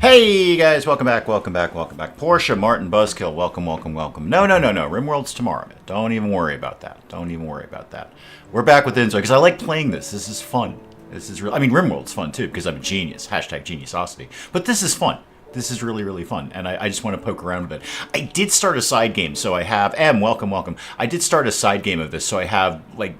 Hey guys, welcome back, welcome back, welcome back. Portia, Martin, Buzzkill, welcome, welcome, welcome. No, RimWorld's tomorrow. Don't even worry about that. Don't even worry about that. We're back with InZOI, because I like playing this. This is fun. This is real. I mean, RimWorld's fun too, because I'm a genius. Hashtag geniusosity. But this is fun. This is really, really fun, and I just want to poke around a bit. I did start a side game, so I have... welcome, welcome. I did start a side game of this, so I have, like,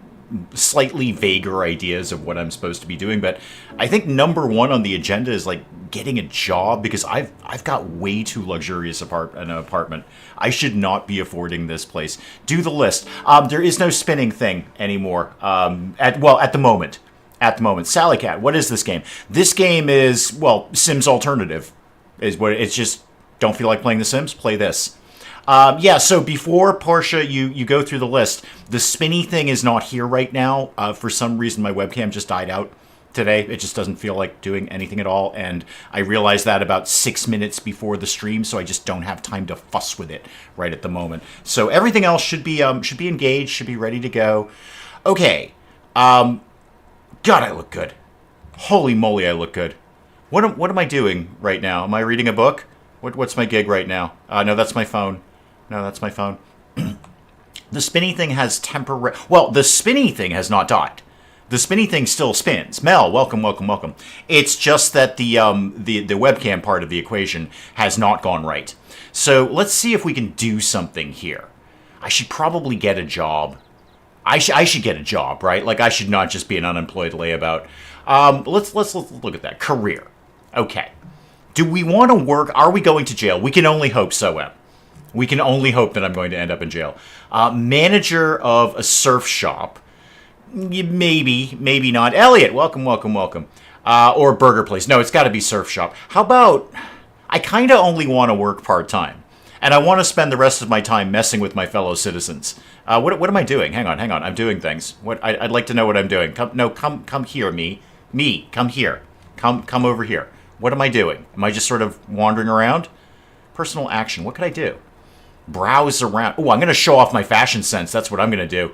slightly vaguer ideas of what I'm supposed to be doing, but I think number one on the agenda is like getting a job, because I've got way too luxurious an apartment. I should not be affording this place. Do the list. There is no spinning thing anymore. At the moment. At the moment. Sally Cat, what is this game? This game is, well, Sims Alternative. Is what it's just. Don't feel like playing The Sims? Play this. Yeah, so before, Portia, you go through the list. The spinny thing is not here right now. For some reason, my webcam just died out today. It just doesn't feel like doing anything at all, and I realized that about 6 minutes before the stream, so I just don't have time to fuss with it right at the moment. So everything else should be engaged, should be ready to go. Okay. God, I look good. Holy moly, I look good. What am I doing right now? Am I reading a book? What's my gig right now? No, that's my phone. No, that's my phone. The spinny thing has Well, the spinny thing has not died. The spinny thing still spins. Mel, welcome, welcome, welcome. It's just that the webcam part of the equation has not gone right. So let's see if we can do something here. I should probably get a job. I should get a job, right? Like, I should not just be an unemployed layabout. Let's look at that. Career. Okay. Do we want to work? Are we going to jail? We can only hope so, Em. We can only hope that I'm going to end up in jail. Manager of a surf shop. Maybe, maybe not. Elliot, welcome, welcome, welcome. Or burger place. No, it's got to be surf shop. How about, I kind of only want to work part-time. And I want to spend the rest of my time messing with my fellow citizens. What am I doing? Hang on. I'm doing things. I'd like to know what I'm doing. Come here, me. Come here. Come over here. What am I doing? Am I just sort of wandering around? Personal action. What could I do? Browse around. Oh, I'm going to show off my fashion sense. That's what I'm going to do.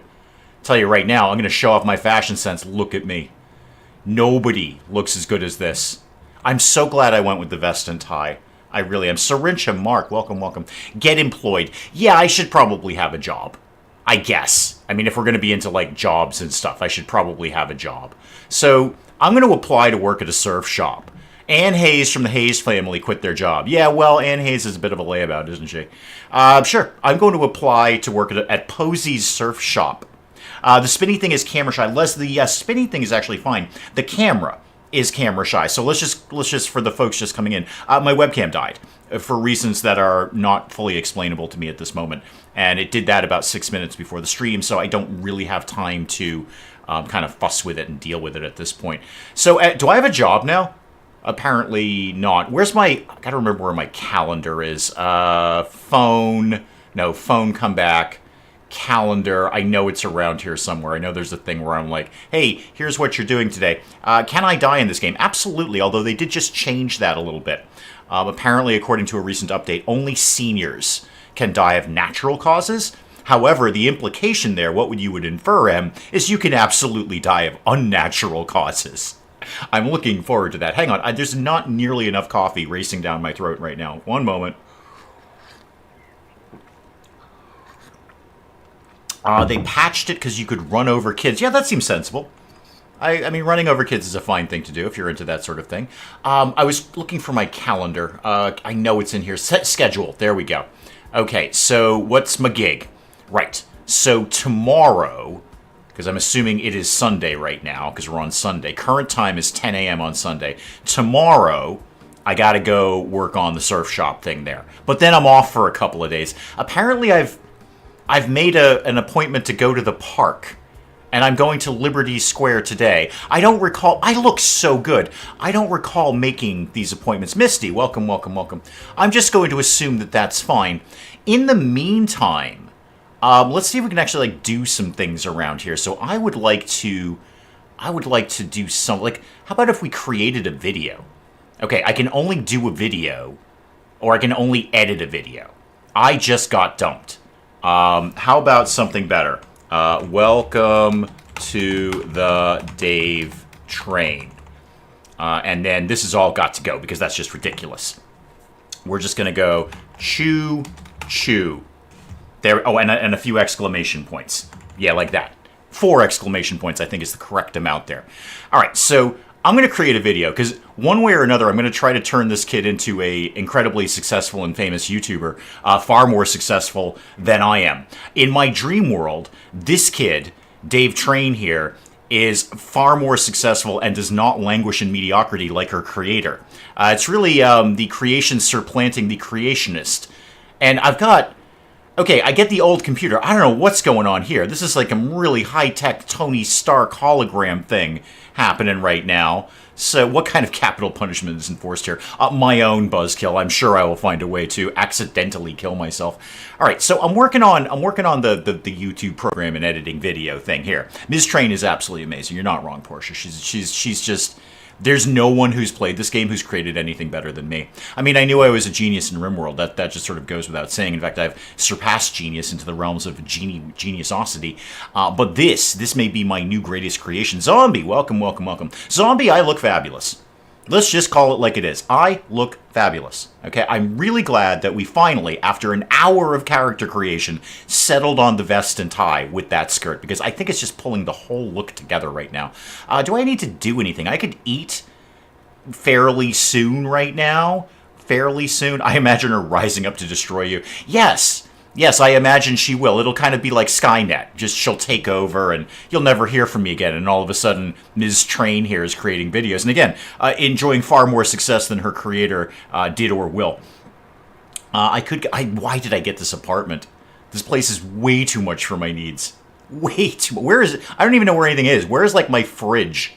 Tell you right now, I'm going to show off my fashion sense. Look at me. Nobody looks as good as this. I'm so glad I went with the vest and tie. I really am. Syrincha Mark, welcome, welcome. Get employed. Yeah, I should probably have a job. I guess. I mean, if we're going to be into, like, jobs and stuff, I should probably have a job. So, I'm going to apply to work at a surf shop. Ann Hayes from the Hayes family quit their job. Yeah, well, Ann Hayes is a bit of a layabout, isn't she? Sure. I'm going to apply to work at Posey's Surf Shop. The spinny thing is camera shy. The spinny thing is actually fine. The camera is camera shy. So let's just for the folks just coming in, my webcam died for reasons that are not fully explainable to me at this moment, and it did that about 6 minutes before the stream. So I don't really have time to kind of fuss with it and deal with it at this point. So do I have a job now? Apparently not. Where's my... I gotta remember where my calendar is. Phone. No, phone, come back. Calendar. I know it's around here somewhere. I know there's a thing where I'm like, hey, here's what you're doing today. Can I die in this game? Absolutely, although they did just change that a little bit. Apparently, according to a recent update, only seniors can die of natural causes. However, the implication there, what you would infer, Em, is you can absolutely die of unnatural causes. I'm looking forward to that. Hang on, there's not nearly enough coffee racing down my throat right now. One moment. They patched it because you could run over kids. Yeah, that seems sensible. I mean, running over kids is a fine thing to do if you're into that sort of thing. I was looking for my calendar. I know it's in here. Set schedule. There we go. Okay, so what's my gig? Right. So tomorrow... because I'm assuming it is Sunday right now, because we're on Sunday. Current time is 10 a.m. on Sunday. Tomorrow, I gotta go work on the surf shop thing there. But then I'm off for a couple of days. Apparently, I've made an appointment to go to the park. And I'm going to Liberty Square today. I don't recall... I look so good. I don't recall making these appointments. Misty, welcome, welcome, welcome. I'm just going to assume that that's fine. In the meantime... let's see if we can actually, like, do some things around here. So I would like to do some, like, how about if we created a video? Okay, I can only do a video, or I can only edit a video. I just got dumped. How about something better? Welcome to the Dave train. And then this is all got to go because that's just ridiculous. We're just going to go chew, chew. There. Oh, and a few exclamation points. Yeah, like that. 4 exclamation points, I think, is the correct amount there. All right, so I'm going to create a video because one way or another, I'm going to try to turn this kid into a incredibly successful and famous YouTuber, far more successful than I am. In my dream world, this kid, Dave Train here, is far more successful and does not languish in mediocrity like her creator. It's really the creation supplanting the creationist. And I've got... Okay, I get the old computer. I don't know what's going on here. This is like a really high-tech Tony Stark hologram thing happening right now. So what kind of capital punishment is enforced here? My own buzzkill. I'm sure I will find a way to accidentally kill myself. All right, so I'm working on the YouTube program and editing video thing here. Ms. Train is absolutely amazing. You're not wrong, Portia. She's just... There's no one who's played this game who's created anything better than me. I mean, I knew I was a genius in RimWorld. That just sort of goes without saying. In fact, I've surpassed genius into the realms of geniusosity. But this may be my new greatest creation. Zombie, welcome, welcome, welcome. Zombie, I look fabulous. Let's just call it like it is. I look fabulous. Okay, I'm really glad that we finally, after an hour of character creation, settled on the vest and tie with that skirt, because I think it's just pulling the whole look together right now. Do I need to do anything? I could eat fairly soon right now. Fairly soon. I imagine her rising up to destroy you. Yes. Yes, I imagine she will. It'll kind of be like Skynet. Just she'll take over and you'll never hear from me again. And all of a sudden, Ms. Train here is creating videos. And again, enjoying far more success than her creator did or will. Why did I get this apartment? This place is way too much for my needs. Way too much. Where is it? I don't even know where anything is. Where is like my fridge?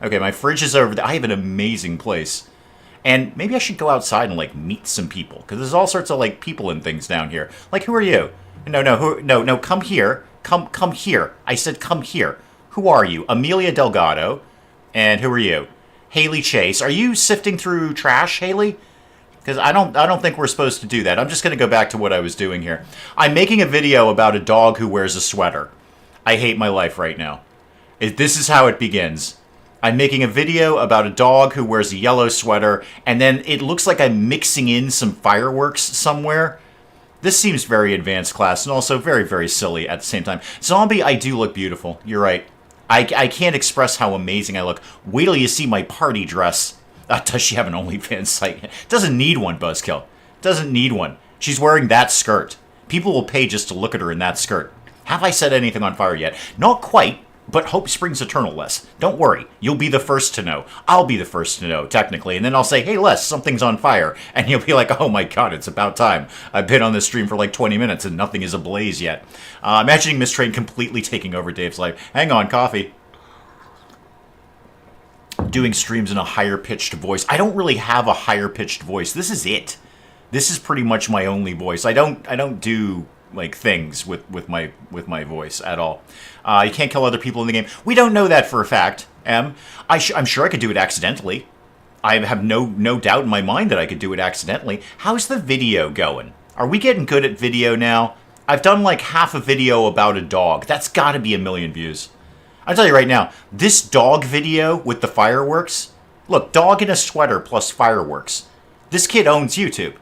Okay, my fridge is over there. I have an amazing place. And maybe I should go outside and, like, meet some people. Because there's all sorts of, like, people and things down here. Like, who are you? No, come here. Come here. I said come here. Who are you? Amelia Delgado. And who are you? Haley Chase. Are you sifting through trash, Haley? Because I don't think we're supposed to do that. I'm just going to go back to what I was doing here. I'm making a video about a dog who wears a sweater. I hate my life right now. This is how it begins. I'm making a video about a dog who wears a yellow sweater, and then it looks like I'm mixing in some fireworks somewhere. This seems very advanced class, and also very, very silly at the same time. Zombie, I do look beautiful. You're right. I can't express how amazing I look. Wait till you see my party dress. Does she have an OnlyFans site? Doesn't need one, Buzzkill. Doesn't need one. She's wearing that skirt. People will pay just to look at her in that skirt. Have I set anything on fire yet? Not quite. But hope springs eternal, Les. Don't worry. You'll be the first to know. I'll be the first to know, technically. And then I'll say, hey, Les, something's on fire. And you'll be like, oh my god, it's about time. I've been on this stream for like 20 minutes and nothing is ablaze yet. Imagining Miss Train completely taking over Dave's life. Hang on, coffee. Doing streams in a higher-pitched voice. I don't really have a higher-pitched voice. This is it. This is pretty much my only voice. I don't do... like things with my voice at all. You can't kill other people in the game. We don't know that for a fact, Em. I'm sure I could do it accidentally. I have no doubt in my mind that I could do it accidentally. How's the video going? Are we getting good at video now? I've done like half a video about a dog. That's got to be 1 million views. I'll tell you right now, this dog video with the fireworks. Look, dog in a sweater plus fireworks. This kid owns YouTube.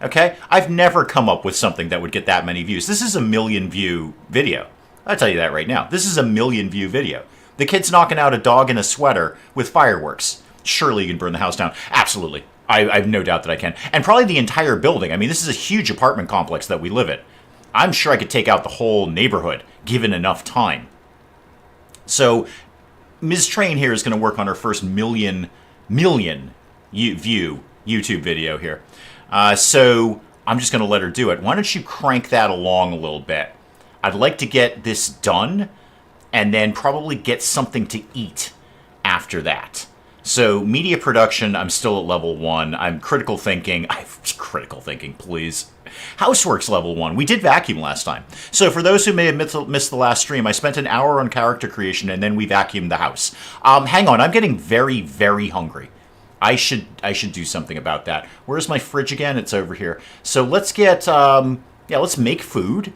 Okay? I've never come up with something that would get that many views. This is a 1 million view video. I'll tell you that right now. This is a 1 million view video. The kid's knocking out a dog in a sweater with fireworks. Surely you can burn the house down. Absolutely. I have no doubt that I can. And probably the entire building. I mean, this is a huge apartment complex that we live in. I'm sure I could take out the whole neighborhood, given enough time. So, Ms. Train here is going to work on her first million view YouTube video here. So I'm just going to let her do it. Why don't you crank that along a little bit? I'd like to get this done and then probably get something to eat after that. So media production, I'm still at level 1. I'm critical thinking. Critical thinking, please. Houseworks level 1. We did vacuum last time. So for those who may have missed the last stream, I spent an hour on character creation and then we vacuumed the house. Hang on, I'm getting very, very hungry. I should do something about that. Where's my fridge again? It's over here. So let's get, let's make food.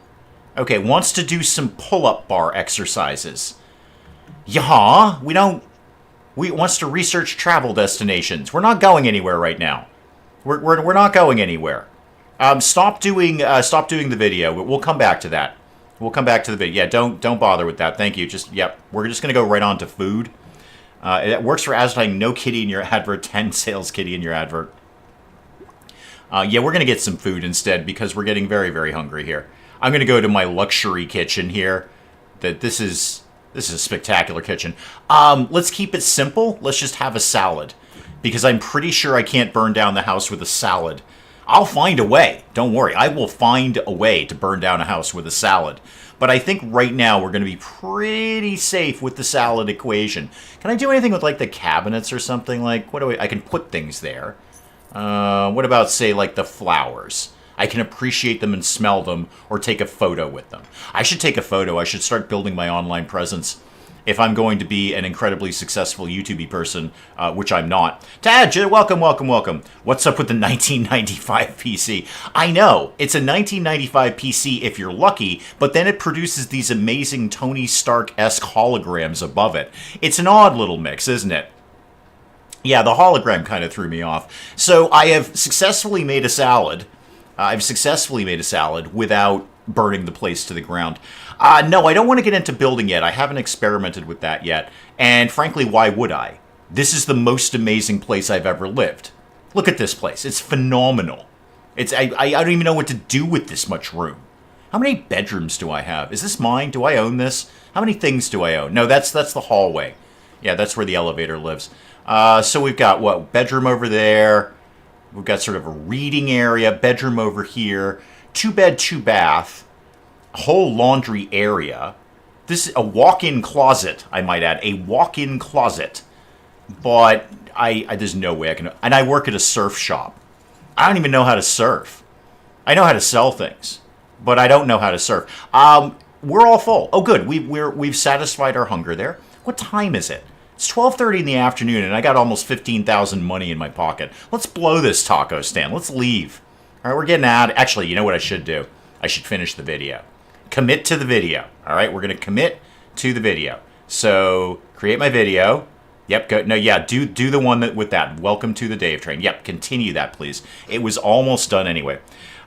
Okay, wants to do some pull-up bar exercises. Yeah, we don't wants to research travel destinations. We're not going anywhere right now. We're not going anywhere. Stop doing the video. We'll come back to that. We'll come back to the video. Yeah, don't bother with that. Thank you. We're just gonna go right on to food. It works for advertising. No kitty in your advert. 10 sales kitty in your advert. Yeah, we're gonna get some food instead because we're getting very, very hungry here. I'm gonna go to my luxury kitchen here. This is a spectacular kitchen. Let's keep it simple. Let's just have a salad because I'm pretty sure I can't burn down the house with a salad. I'll find a way. Don't worry. I will find a way to burn down a house with a salad. But I think right now we're going to be pretty safe with the salad equation. Can I do anything with, like, the cabinets or something? Like, I can put things there. What about, say, like, the flowers? I can appreciate them and smell them or take a photo with them. I should take a photo. I should start building my online presence if I'm going to be an incredibly successful YouTube person, which I'm not. Tad, welcome. What's up with the 1995 PC? I know, it's a 1995 PC if you're lucky, but then it produces these amazing Tony Stark-esque holograms above it. It's an odd little mix, isn't it? Yeah, the hologram kind of threw me off. So I have successfully made a salad. Without burning the place to the ground. No, I don't want to get into building yet. I haven't experimented with that yet. And frankly, why would I? This is the most amazing place I've ever lived. Look at this place. It's phenomenal. I don't even know what to do with this much room. How many bedrooms do I have? Is this mine? Do I own this? How many things do I own? No, that's the hallway. Yeah, that's where the elevator lives. So we've got, what, bedroom over there. We've got sort of a reading area, bedroom over here, 2-bed, 2-bath, whole laundry area. This is a walk-in closet, I might add, a walk-in closet. But there's no way I can. And I work at a surf shop. I don't even know how to surf. I know how to sell things, but I don't know how to surf. We're all full. Oh, good. We've satisfied our hunger there. What time is it? It's 12:30 in the afternoon, and I got almost 15,000 money in my pocket. Let's blow this taco stand. Let's leave. All right, we're getting out. Actually, you know what I should do? I should finish the video. Commit to the video. All right, we're going to commit to the video. So, create my video. Yep, go. No, yeah, do the one with that. Welcome to the Dave Train. Yep, continue that, please. It was almost done anyway.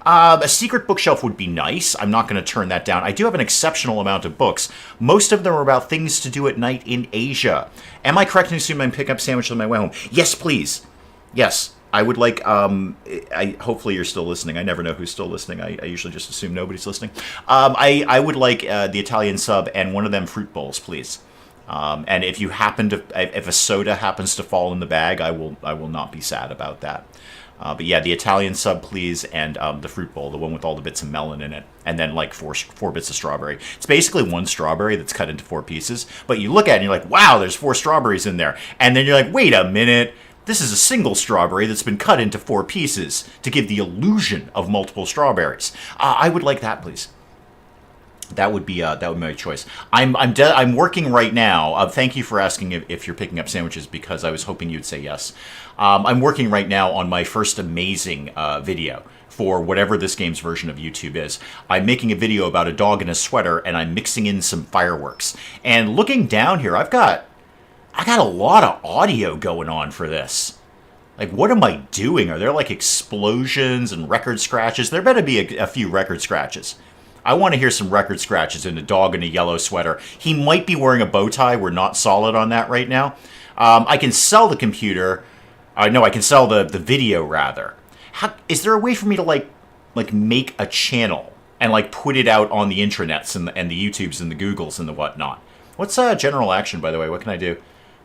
A secret bookshelf would be nice. I'm not going to turn that down. I do have an exceptional amount of books. Most of them are about things to do at night in Asia. Am I correct in assuming I can pick up sandwich on my way home? Yes, please. Yes, I would like, hopefully you're still listening. I never know who's still listening. I usually just assume nobody's listening. I would like the Italian sub and one of them fruit bowls, please. And if if a soda happens to fall in the bag, I will not be sad about that. But yeah, the Italian sub, please, and the fruit bowl, the one with all the bits of melon in it, and then like four bits of strawberry. It's basically one strawberry that's cut into 4 pieces, but you look at it and you're like, wow, there's 4 strawberries in there. And then you're like, wait a minute, this is a single strawberry that's been cut into 4 pieces to give the illusion of multiple strawberries. I would like that, please. That would be my choice. I'm working right now. Thank you for asking if you're picking up sandwiches, because I was hoping you'd say yes. I'm working right now on my first amazing video for whatever this game's version of YouTube is. I'm making a video about a dog in a sweater, and I'm mixing in some fireworks. And looking down here, I got a lot of audio going on for this. Like, what am I doing? Are there like explosions and record scratches? There better be a few record scratches. I want to hear some record scratches in a dog in a yellow sweater. He might be wearing a bow tie. We're not solid on that right now. I can sell the computer. No, I can sell the video, rather. Is there a way for me to, like make a channel and, like, put it out on the intranets and the YouTubes and the Googles and the whatnot? What's general action, by the way? What can I do?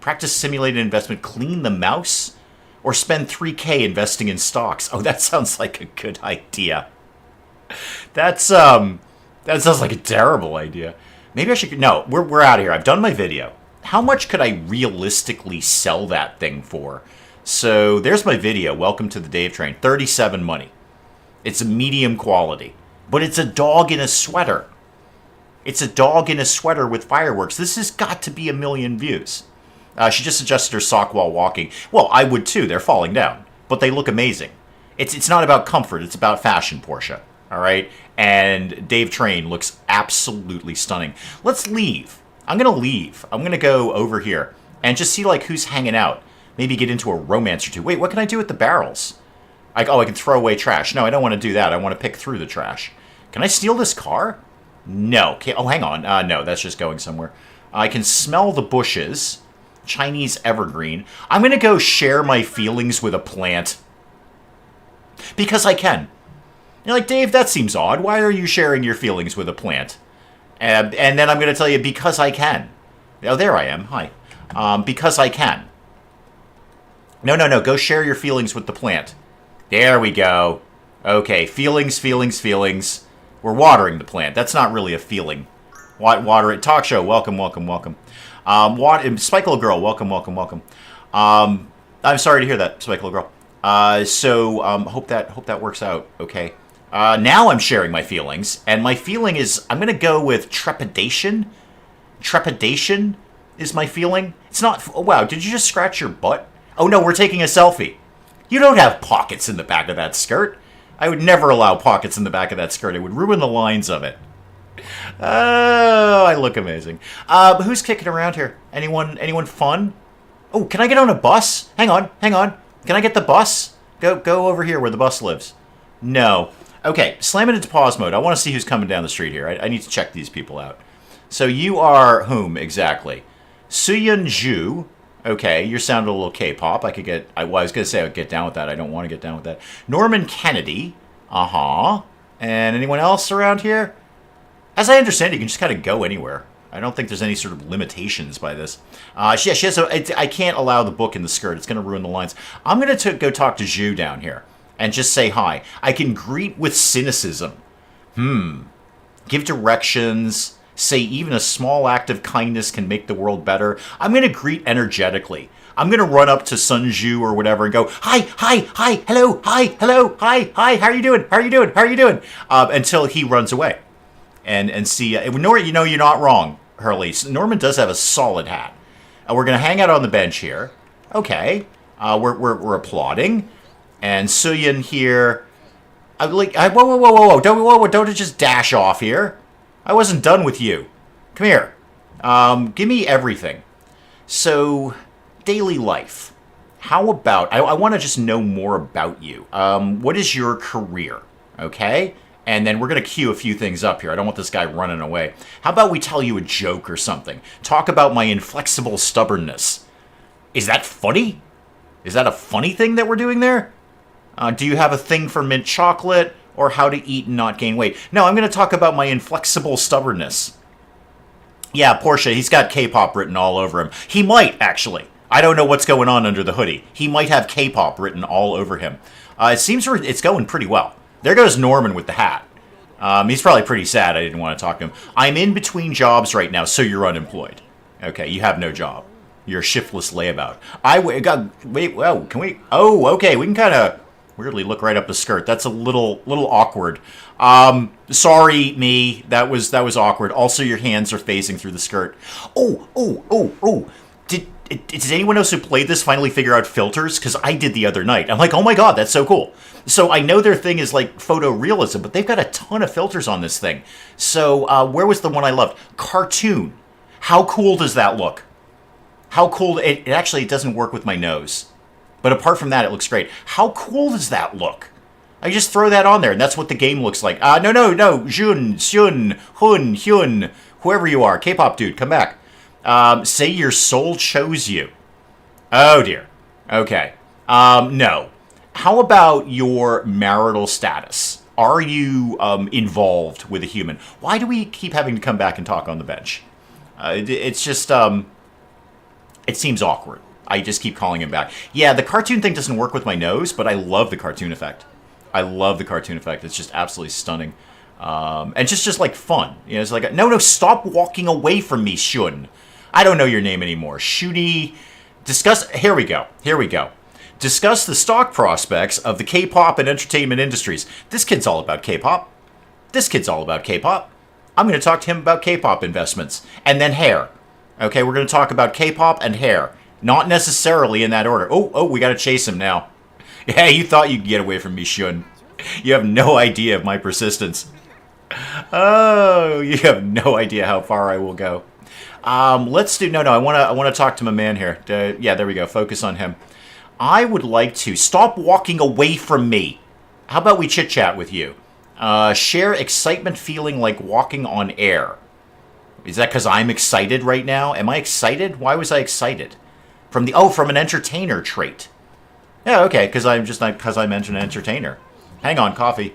Practice simulated investment, clean the mouse, or spend $3K investing in stocks? Oh, that sounds like a good idea. That sounds like a terrible idea. Maybe I should... No, we're out of here. I've done my video. How much could I realistically sell that thing for? So there's my video. Welcome to the Dave Train. 37 money. It's a medium quality. But it's a dog in a sweater. It's a dog in a sweater with fireworks. This has got to be 1 million views. She just adjusted her sock while walking. Well, I would too. They're falling down. But they look amazing. It's not about comfort. It's about fashion, Portia. All right? And Dave Train looks absolutely stunning. Let's leave. I'm going to leave. I'm going to go over here. and just see like who's hanging out. Maybe get into a romance or two. Wait, what can I do with the barrels? I can throw away trash. No, I don't want to do that. I want to pick through the trash. Can I steal this car? No. Okay. Oh, hang on. No, that's just going somewhere. I can smell the bushes. Chinese evergreen. I'm going to go share my feelings with a plant. Because I can. You're like, Dave, that seems odd. Why are you sharing your feelings with a plant? And then I'm going to tell you, because I can. Oh, there I am. Hi. Because I can. No. Go share your feelings with the plant. There we go. Okay, feelings. We're watering the plant. That's not really a feeling. Water it. Talk show. Welcome. Spike Little Girl. Welcome. I'm sorry to hear that, Spike Little Girl. Hope that works out. Okay. Now I'm sharing my feelings, and my feeling is I'm gonna go with trepidation. Trepidation is my feeling. It's not. Oh, wow, did you just scratch your butt? Oh no, we're taking a selfie. You don't have pockets in the back of that skirt. I would never allow pockets in the back of that skirt. It would ruin the lines of it. Oh, I look amazing. Who's kicking around here? Anyone fun? Oh, can I get on a bus? Hang on. Can I get the bus? Go over here where the bus lives. No. Okay, slam it into pause mode. I want to see who's coming down the street here. I need to check these people out. So you are whom exactly? Suyun Zhu. Okay, you're sounding a little K-pop. I was going to say I would get down with that. I don't want to get down with that. Norman Kennedy. And anyone else around here? As I understand, you can just kind of go anywhere. I don't think there's any sort of limitations by this. She has I can't allow the book in the skirt. It's going to ruin the lines. I'm going to go talk to Zhu down here and just say hi. I can greet with cynicism. Give directions. Say even a small act of kindness can make the world better. I'm going to greet energetically. I'm going to run up to Sun Zhu or whatever and go, hi, hello, hi, how are you doing? Until he runs away. And see, Norman, you know you're not wrong, Hurley. Norman does have a solid hat. We're going to hang out on the bench here. Okay. We're applauding. And Suyun here. Whoa. Don't just dash off here. I wasn't done with you. Come here. Give me everything. So, daily life. How about, I want to just know more about you. What is your career? Okay? And then we're going to cue a few things up here. I don't want this guy running away. How about we tell you a joke or something? Talk about my inflexible stubbornness. Is that funny? Is that a funny thing that we're doing there? Do you have a thing for mint chocolate or how to eat and not gain weight? No, I'm going to talk about my inflexible stubbornness. Yeah, Porsche, he's got K-pop written all over him. He might, actually. I don't know what's going on under the hoodie. He might have K-pop written all over him. It seems it's going pretty well. There goes Norman with the hat. He's probably pretty sad I didn't want to talk to him. I'm in between jobs right now, so you're unemployed. Okay, you have no job. You're a shiftless layabout. Can we... Oh, okay, we can kind of weirdly look right up the skirt. That's a little awkward. Sorry, me. That was awkward. Also, your hands are phasing through the skirt. Oh. Did anyone else who played this finally figure out filters? Because I did the other night. I'm like, oh my god, that's so cool. So I know their thing is like photorealism, but they've got a ton of filters on this thing. So where was the one I loved? Cartoon. How cool does that look? How cool... It actually doesn't work with my nose. But apart from that, it looks great. How cool does that look? I just throw that on there, and that's what the game looks like. No. Jun, Xun, Hun, Hyun, whoever you are. K-pop dude, come back. Say your soul chose you. Oh, dear. Okay. No. How about your marital status? Are you involved with a human? Why do we keep having to come back and talk on the bench? It's just... it seems awkward. I just keep calling him back. Yeah, the cartoon thing doesn't work with my nose, but I love the cartoon effect. It's just absolutely stunning. And just like fun. You know, it's like, no, stop walking away from me, Shun. I don't know your name anymore. Shooty. Here we go. Discuss the stock prospects of the K-pop and entertainment industries. This kid's all about K-pop. I'm going to talk to him about K-pop investments. And then hair. Okay, we're going to talk about K-pop and hair. Not necessarily in that order. Oh, we got to chase him now. Yeah, you thought you could get away from me, Shun. You have no idea of my persistence. Oh, you have no idea how far I will go. Let's do... No, I want to talk to my man here. Yeah, there we go. Focus on him. I would like to... Stop walking away from me. How about we chit-chat with you? Share excitement feeling like walking on air. Is that because I'm excited right now? Am I excited? Why was I excited? From an entertainer trait. Yeah, okay, because I mentioned an entertainer. Hang on, coffee.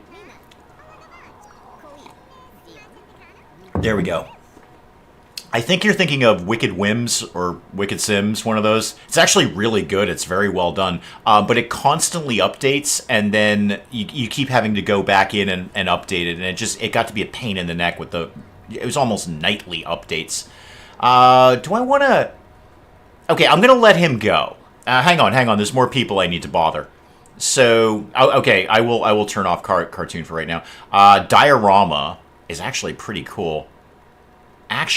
There we go. I think you're thinking of Wicked Whims or Wicked Sims, one of those. It's actually really good. It's very well done. But it constantly updates, and then you keep having to go back in and update it, and it got to be a pain in the neck with it was almost nightly updates. Do I want to... Okay, I'm going to let him go. Hang on. There's more people I need to bother. So, okay, I will turn off cartoon for right now. Diorama is actually pretty cool. And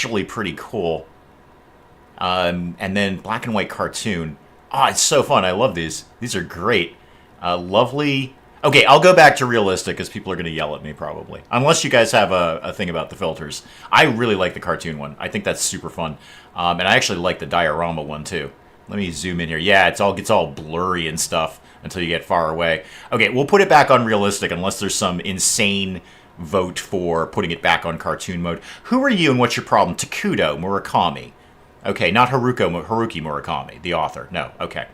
then black and white cartoon. It's so fun. I love these. These are great. Lovely. Okay, I'll go back to realistic because people are going to yell at me probably. Unless you guys have a thing about the filters. I really like the cartoon one. I think that's super fun. And I actually like the diorama one too. Let me zoom in here. Yeah, it gets all blurry and stuff until you get far away. Okay, we'll put it back on realistic unless there's some insane vote for putting it back on cartoon mode. Who are you and what's your problem? Takudo Murakami. Okay, not Haruki Murakami, the author. No, okay.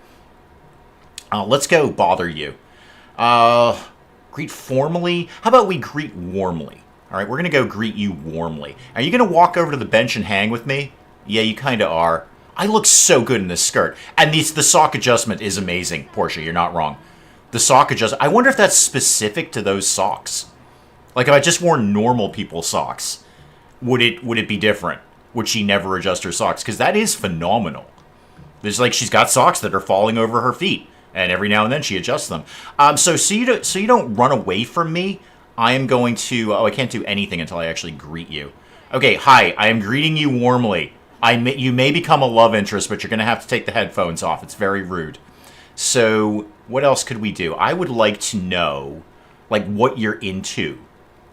Let's go bother you. Greet formally? How about we greet warmly? All right, we're going to go greet you warmly. Are you going to walk over to the bench and hang with me? Yeah, you kind of are. I look so good in this skirt. And the sock adjustment is amazing, Portia. You're not wrong. The sock adjustment. I wonder if that's specific to those socks. Like, if I just wore normal people's socks, would it be different? Would she never adjust her socks? Because that is phenomenal. There's she's got socks that are falling over her feet, and every now and then she adjusts them. So you don't run away from me. I am going to... I can't do anything until I actually greet you. Okay, hi. I am greeting you warmly. You may become a love interest, but you're going to have to take the headphones off. It's very rude. So what else could we do? I would like to know, what you're into.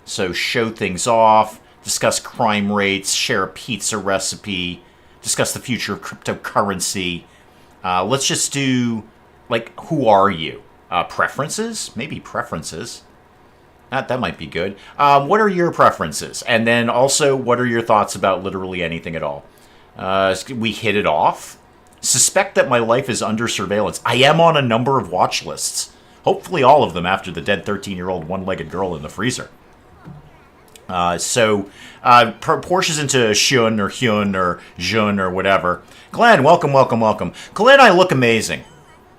So show things off, discuss crime rates, share a pizza recipe, discuss the future of cryptocurrency. Let's just do, who are you? Preferences? Maybe preferences. That might be good. What are your preferences? And then also, what are your thoughts about literally anything at all? We hit it off. Suspect that my life is under surveillance. I am on a number of watch lists. Hopefully all of them after the dead 13-year-old one-legged girl in the freezer. Portia's into Shun or Hyun or Jun or whatever. Glenn, welcome. Glenn, I look amazing.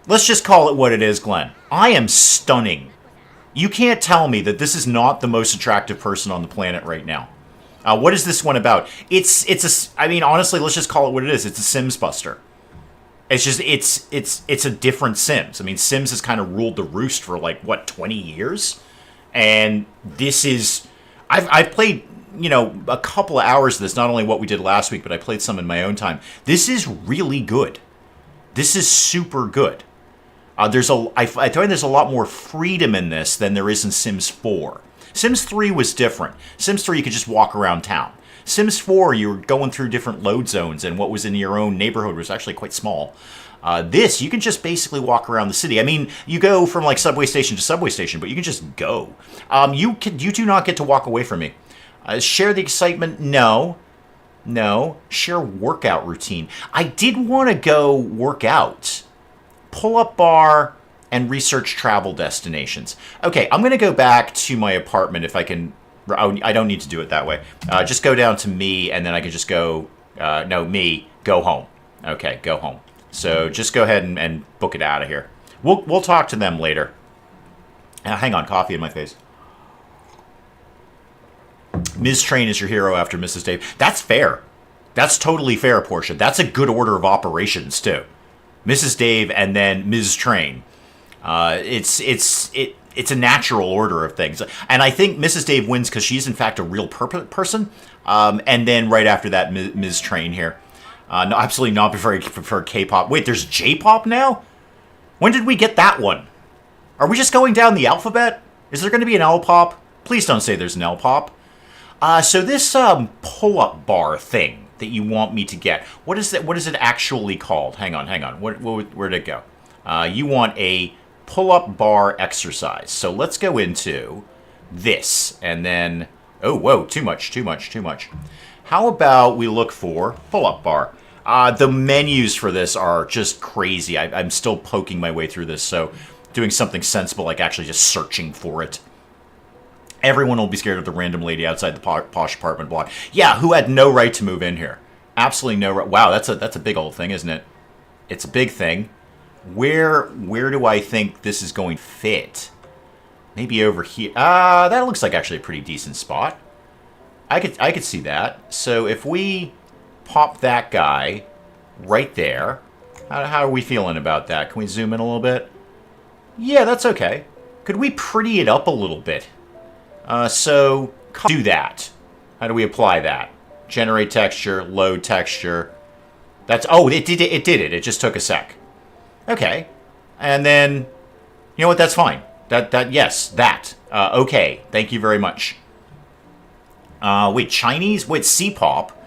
Let's just call it what it is, Glenn. I am stunning. You can't tell me that this is not the most attractive person on the planet right now. What is this one about? Honestly, let's just call it what it is. It's a Sims buster. It's a different Sims. Sims has kind of ruled the roost for 20 years? And this is... I've played, a couple of hours of this, not only what we did last week, but I played some in my own time. This is really good. This is super good. I find there's a lot more freedom in this than there is in Sims 4. Sims 3 was different. Sims 3, you could just walk around town. Sims 4, you were going through different load zones, and what was in your own neighborhood was actually quite small. This, you can just basically walk around the city. You go from subway station to subway station, but you can just go. You do not get to walk away from me. Share the excitement? No. Share workout routine. I did want to go work out. Pull-up bar and research travel destinations. Okay, I'm going to go back to my apartment if I can. I don't need to do it that way. Just go down to me, and then I can just go. Go home. Okay, go home. So just go ahead and book it out of here. We'll talk to them later. Hang on, coffee in my face. Ms. Train is your hero after Mrs. Dave. That's fair. That's totally fair, Portia. That's a good order of operations too. Mrs. Dave and then Ms. Train. It's a natural order of things. And I think Mrs. Dave wins because she's in fact a real person. And then right after that, Ms. Train here. No, absolutely not prefer K-pop. Wait, there's J-pop now? When did we get that one? Are we just going down the alphabet? Is there going to be an L-pop? Please don't say there's an L-pop. So this pull-up bar thing that you want me to get. What is that? What is it actually called? Hang on. Where'd it go? You want a pull-up bar exercise. So let's go into this, and then, oh, whoa, too much. How about we look for pull-up bar? The menus for this are just crazy. I'm still poking my way through this, so doing something sensible, like actually just searching for it. Everyone will be scared of the random lady outside the posh apartment block. Yeah, who had no right to move in here. Absolutely no right. Wow, that's a big old thing, isn't it? It's a big thing. Where do I think this is going to fit? Maybe over here. That looks like actually a pretty decent spot. I could see that. So if we pop that guy right there, how are we feeling about that? Can we zoom in a little bit? Yeah, that's okay. Could we pretty it up a little bit? So do that. How do we apply that? Generate texture, load texture. That's, oh, it did it. It just took a sec. Okay. And then, you know what? That's fine. Yes, that. Okay. Thank you very much. Wait, Chinese? Wait, C-pop?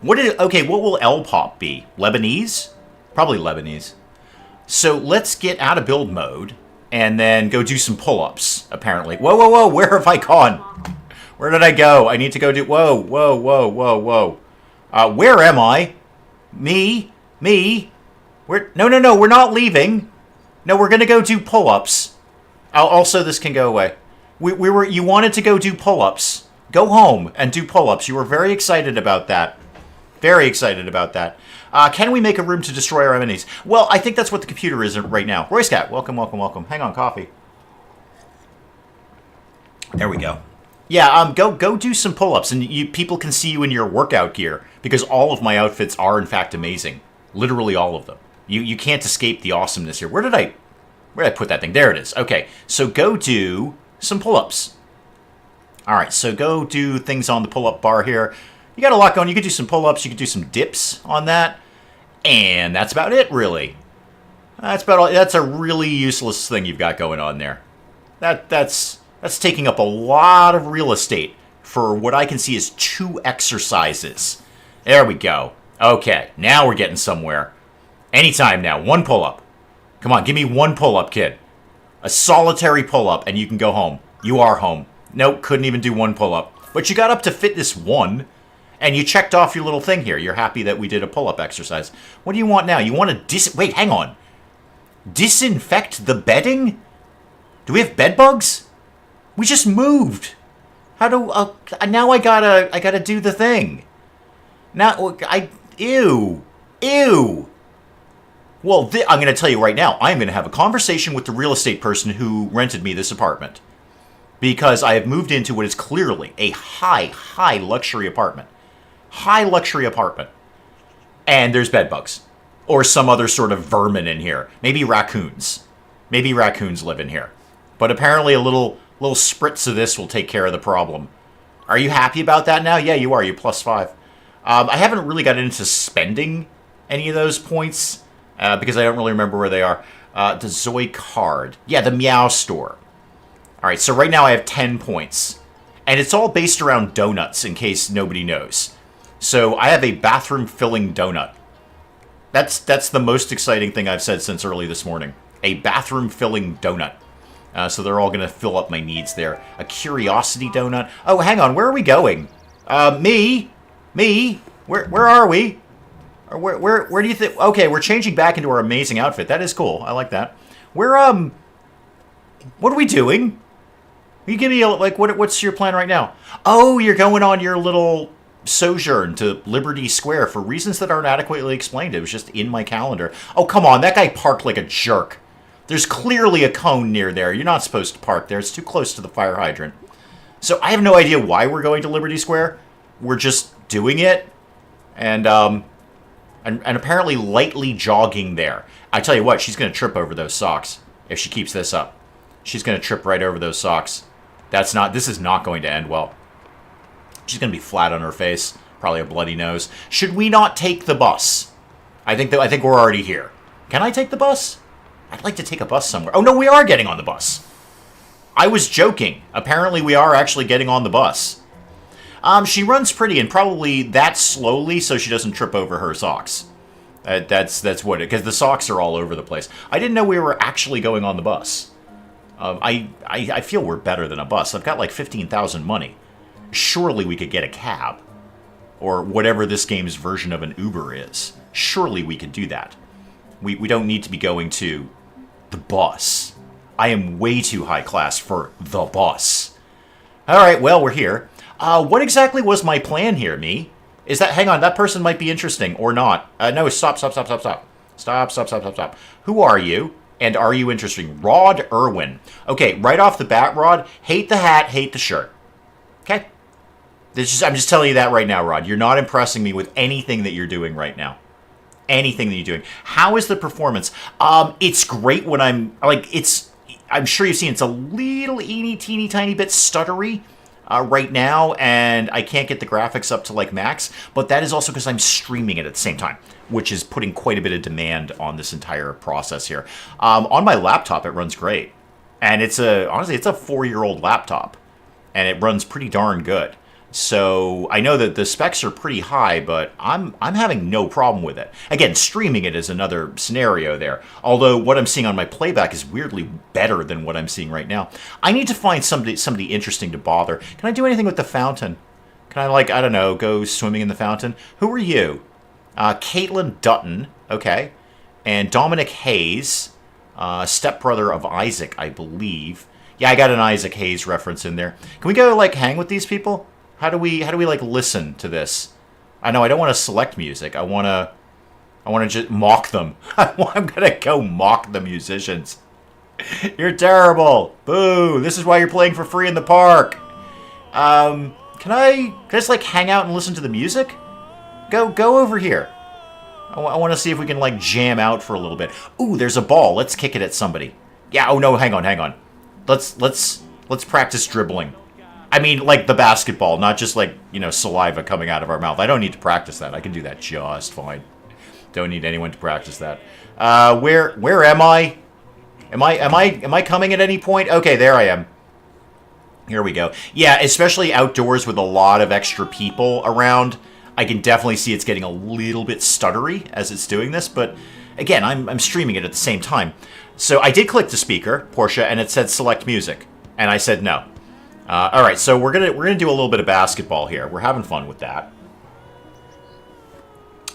Okay, what will L-pop be? Lebanese? Probably Lebanese. So let's get out of build mode and then go do some pull-ups, apparently. Whoa, where have I gone? Where did I go? I need to go do, whoa. Where am I? Me? No, we're not leaving. No, we're gonna go do pull-ups. Also, this can go away. You wanted to go do pull-ups. Go home and do pull-ups. You were very excited about that. Very excited about that. Can we make a room to destroy our enemies? Well, I think that's what the computer is right now. Roy Scat, welcome. Hang on, coffee. There we go. Yeah, go do some pull-ups, and people can see you in your workout gear, because all of my outfits are, in fact, amazing. Literally all of them. You can't escape the awesomeness here. Where did I put that thing? There it is. Okay, so go do some pull-ups. All right, so go do things on the pull-up bar here. You got a lot going. You could do some pull-ups. You could do some dips on that. And that's about it, really. That's about all. That's a really useless thing you've got going on there. That's taking up a lot of real estate for what I can see as 2 exercises. There we go. Okay, now we're getting somewhere. Anytime now. 1 pull-up. Come on, give me 1 pull-up, kid. A solitary pull-up, and you can go home. You are home. Nope, couldn't even do 1 pull-up. But you got up to fitness 1. And you checked off your little thing here. You're happy that we did a pull-up exercise. What do you want now? You want to wait, hang on. Disinfect the bedding? Do we have bed bugs? We just moved. How do... now I gotta do the thing. Now, ew. Well, I'm going to tell you right now. I'm going to have a conversation with the real estate person who rented me this apartment. Because I have moved into what is clearly a high luxury apartment. High luxury apartment. And there's bed bugs. Or some other sort of vermin in here. Maybe raccoons. Maybe raccoons live in here. But apparently a little spritz of this will take care of the problem. Are you happy about that now? Yeah, you are. You're +5. I haven't really got into spending any of those points. Because I don't really remember where they are. The Zois card. Yeah, the Meow store. Alright, so right now I have 10 points. And it's all based around donuts, in case nobody knows. So I have a bathroom-filling donut. That's the most exciting thing I've said since early this morning. A bathroom-filling donut. So they're all going to fill up my needs there. A curiosity donut. Oh, hang on. Where are we going? Me? Where are we? Or where do you think... Okay, we're changing back into our amazing outfit. That is cool. I like that. What are we doing? You give me what's your plan right now? Oh, you're going on your little sojourn to Liberty Square for reasons that aren't adequately explained. It was just in my calendar. Oh, come on. That guy parked like a jerk. There's clearly a cone near there. You're not supposed to park there. It's too close to the fire hydrant. So I have no idea why we're going to Liberty Square. We're just doing it. And apparently lightly jogging there. I tell you what, she's going to trip over those socks if she keeps this up. She's going to trip right over those socks. This is not going to end well. She's going to be flat on her face. Probably a bloody nose. Should we not take the bus? I think we're already here. Can I take the bus? I'd like to take a bus somewhere. Oh, no, we are getting on the bus. I was joking. Apparently, we are actually getting on the bus. She runs pretty and probably that slowly so she doesn't trip over her socks. That's what it, because the socks are all over the place. I didn't know we were actually going on the bus. I feel we're better than a bus. I've got like 15,000 money. Surely we could get a cab. Or whatever this game's version of an Uber is. Surely we could do that. We don't need to be going to the bus. I am way too high class for the bus. Alright, well, we're here. What exactly was my plan here, me? Is that, hang on, that person might be interesting, or not. No, stop. Stop. Who are you? And are you interesting? Rod Irwin. Okay, right off the bat, Rod, hate the hat, hate the shirt. Okay? I'm just telling you that right now, Rod. You're not impressing me with anything that you're doing right now. Anything that you're doing. How is the performance? It's great when I'm sure you've seen it's a little teeny tiny bit stuttery right now, and I can't get the graphics up to like max, but that is also because I'm streaming it at the same time, which is putting quite a bit of demand on this entire process here. On my laptop, it runs great. And honestly, it's a 4-year-old laptop, and it runs pretty darn good. So I know that the specs are pretty high, but I'm having no problem with it. Again, streaming it is another scenario there. Although what I'm seeing on my playback is weirdly better than what I'm seeing right now. I need to find somebody interesting to bother. Can I do anything with the fountain? Can I, I don't know, go swimming in the fountain? Who are you? Caitlin Dutton, okay. And Dominic Hayes, stepbrother of Isaac, I believe. Yeah, I got an Isaac Hayes reference in there. Can we go, hang with these people? How do we listen to this? I know I don't want to select music. I want to just mock them. I'm gonna go mock the musicians. You're terrible. Boo. This is why you're playing for free in the park. Can I just hang out and listen to the music? Go over here. I want to see if we can jam out for a little bit. Ooh, there's a ball. Let's kick it at somebody. Yeah. Oh no. Hang on. Let's practice dribbling. I mean, the basketball, not just saliva coming out of our mouth. I don't need to practice that. I can do that just fine. Don't need anyone to practice that. Where am I? Am I coming at any point? Okay, there I am. Here we go. Yeah, especially outdoors with a lot of extra people around. I can definitely see it's getting a little bit stuttery as it's doing this, but again, I'm streaming it at the same time. So I did click the speaker, Portia, and it said select music, and I said no. All right, so we're gonna do a little bit of basketball here. We're having fun with that,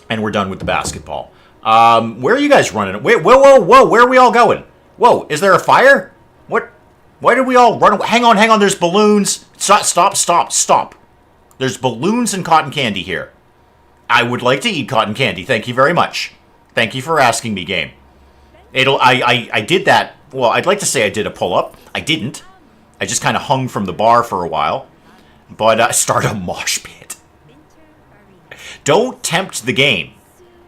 and we're done with the basketball. Where are you guys running? Wait, whoa! Where are we all going? Whoa! Is there a fire? What? Why did we all run away? Hang on! There's balloons. Stop! There's balloons and cotton candy here. I would like to eat cotton candy. Thank you very much. Thank you for asking me, game. I did that. Well, I'd like to say I did a pull-up. I didn't. I just kind of hung from the bar for a while. But start a mosh pit. Don't tempt the game.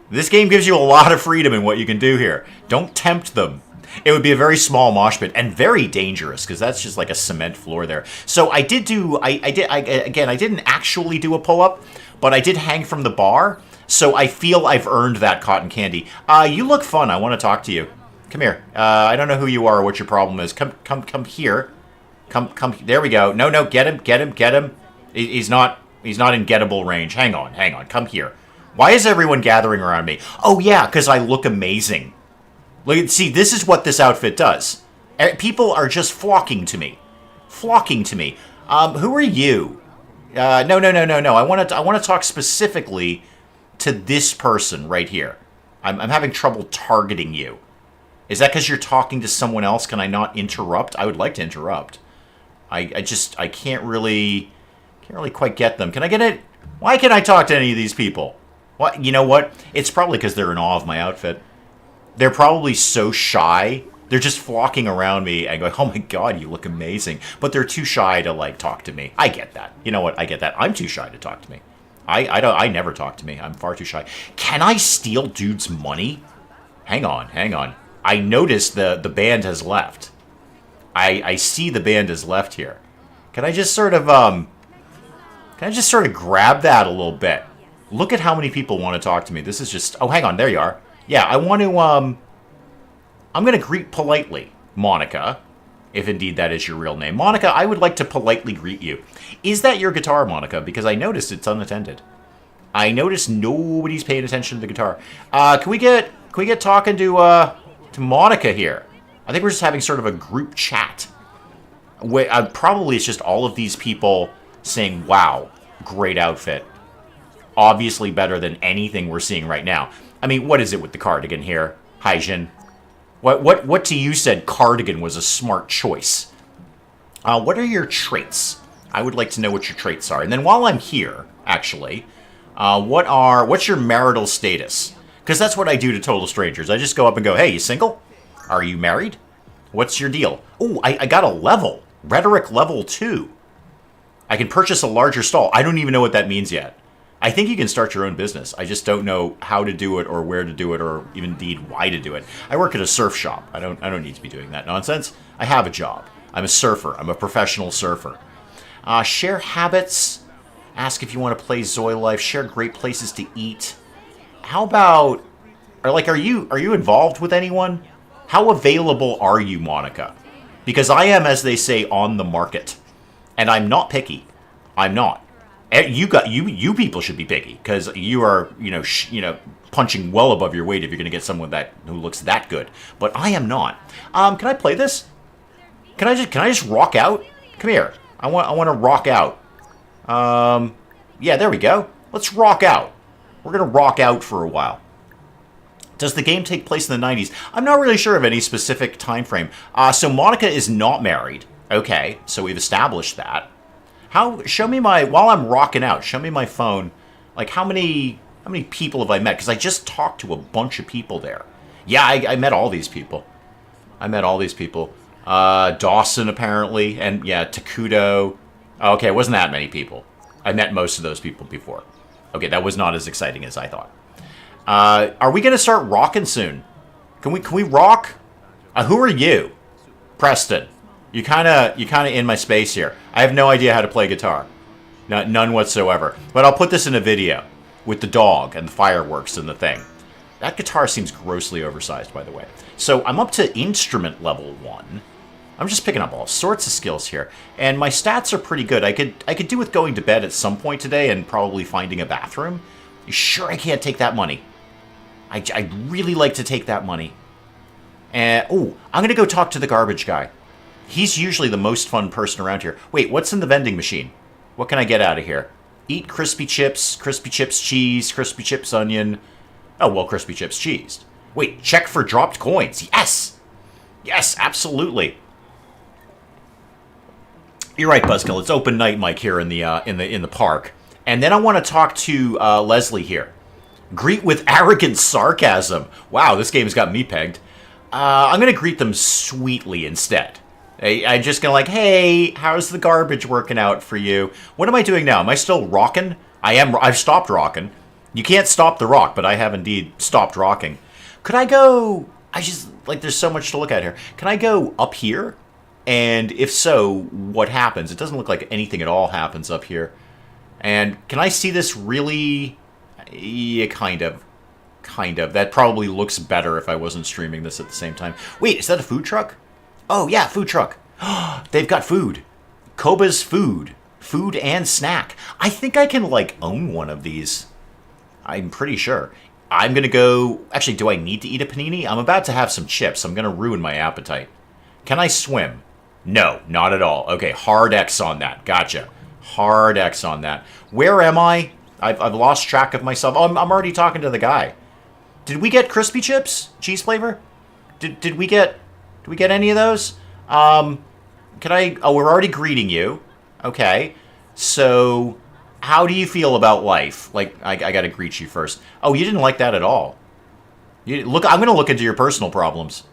This game gives you a lot of freedom in what you can do here. Don't tempt them. It would be a very small mosh pit and very dangerous because that's just like a cement floor there. So I did do, I didn't actually do a pull-up, but I did hang from the bar. So I feel I've earned that cotton candy. You look fun. I want to talk to you. Come here. I don't know who you are or what your problem is. Come here. Come. There we go. No. Get him. He's not in gettable range. Hang on. Come here. Why is everyone gathering around me? Oh yeah, because I look amazing. Look, see, this is what this outfit does. People are just flocking to me. Who are you? No. I want to talk specifically to this person right here. I'm having trouble targeting you. Is that because you're talking to someone else? Can I not interrupt? I would like to interrupt. I can't really quite get them. Can I get it? Why can't I talk to any of these people? What? You know what? It's probably because they're in awe of my outfit. They're probably so shy. They're just flocking around me and going, "Oh my god, you look amazing!" But they're too shy to talk to me. I get that. You know what? I get that. I'm too shy to talk to me. I never talk to me. I'm far too shy. Can I steal dude's money? Hang on. I noticed the band has left. I see the band has left here. Can I just sort of grab that a little bit? Look at how many people want to talk to me. This is just... Oh, hang on. There you are. Yeah, I want to... I'm going to greet politely, Monica. if indeed that is your real name. Monica, I would like to politely greet you. Is that your guitar, Monica? Because I noticed it's unattended. I noticed nobody's paying attention to the guitar. Can we get talking to Monica here? I think we're just having sort of a group chat. Probably it's just all of these people saying, wow, great outfit. Obviously better than anything we're seeing right now. I mean, what is it with the cardigan here? Haijin. What to you said cardigan was a smart choice? What are your traits? I would like to know what your traits are. And then while I'm here, actually, what's your marital status? Because that's what I do to total strangers. I just go up and go, hey, you single? Are you married? What's your deal? Oh, I got a level. Rhetoric level 2. I can purchase a larger stall. I don't even know what that means yet. I think you can start your own business. I just don't know how to do it or where to do it or even indeed why to do it. I work at a surf shop. I don't need to be doing that nonsense. I have a job. I'm a surfer. I'm a professional surfer. Share habits. Ask if you want to play Zoi Life. Share great places to eat. How about, are you involved with anyone? How available are you, Monica? Because I am, as they say, on the market. And I'm not picky. I'm not. You people should be picky because you are, punching well above your weight if you're going to get someone who looks that good. But I am not. Can I play this? Can I just rock out? Come here. I want to rock out. Yeah, there we go. Let's rock out. We're going to rock out for a while. Does the game take place in the 90s? I'm not really sure of any specific time frame. So Monica is not married. Okay, so we've established that. Show me while I'm rocking out, show me my phone. Like, how many people have I met? Because I just talked to a bunch of people there. Yeah, I met all these people. Dawson, apparently. And, yeah, Takudo. Okay, it wasn't that many people. I met most of those people before. Okay, that was not as exciting as I thought. Are we going to start rocking soon? Can we rock? Who are you? Preston. You kind of in my space here. I have no idea how to play guitar. None whatsoever. But I'll put this in a video with the dog and the fireworks and the thing. That guitar seems grossly oversized, by the way. So I'm up to instrument level 1. I'm just picking up all sorts of skills here. And my stats are pretty good. I could do with going to bed at some point today and probably finding a bathroom. You sure I can't take that money? I'd really like to take that money. And, I'm going to go talk to the garbage guy. He's usually the most fun person around here. Wait, what's in the vending machine? What can I get out of here? Eat crispy chips cheese, crispy chips onion. Oh, well, crispy chips cheese. Wait, check for dropped coins. Yes! Yes, absolutely. You're right, Buzzkill. It's open night, Mike, here in the park. And then I want to talk to Leslie here. Greet with arrogant sarcasm. Wow, this game's got me pegged. I'm going to greet them sweetly instead. I'm just going to hey, how's the garbage working out for you? What am I doing now? Am I still rocking? I've stopped rocking. You can't stop the rock, but I have indeed stopped rocking. Could I go... there's so much to look at here. Can I go up here? And if so, what happens? It doesn't look like anything at all happens up here. And can I see this really... Yeah, kind of. That probably looks better if I wasn't streaming this at the same time. Wait, is that a food truck? Oh, yeah, food truck. They've got food. Koba's food. Food and snack. I think I can, own one of these. I'm pretty sure. I'm going to go... Actually, do I need to eat a panini? I'm about to have some chips. I'm going to ruin my appetite. Can I swim? No, not at all. Okay, hard X on that. Gotcha. Hard X on that. Where am I? I've lost track of myself. Oh, I'm already talking to the guy. Did we get crispy chips? Cheese flavor? Did we get any of those? Can I... Oh, we're already greeting you. Okay. So, how do you feel about life? I gotta greet you first. Oh, you didn't like that at all. I'm gonna look into your personal problems.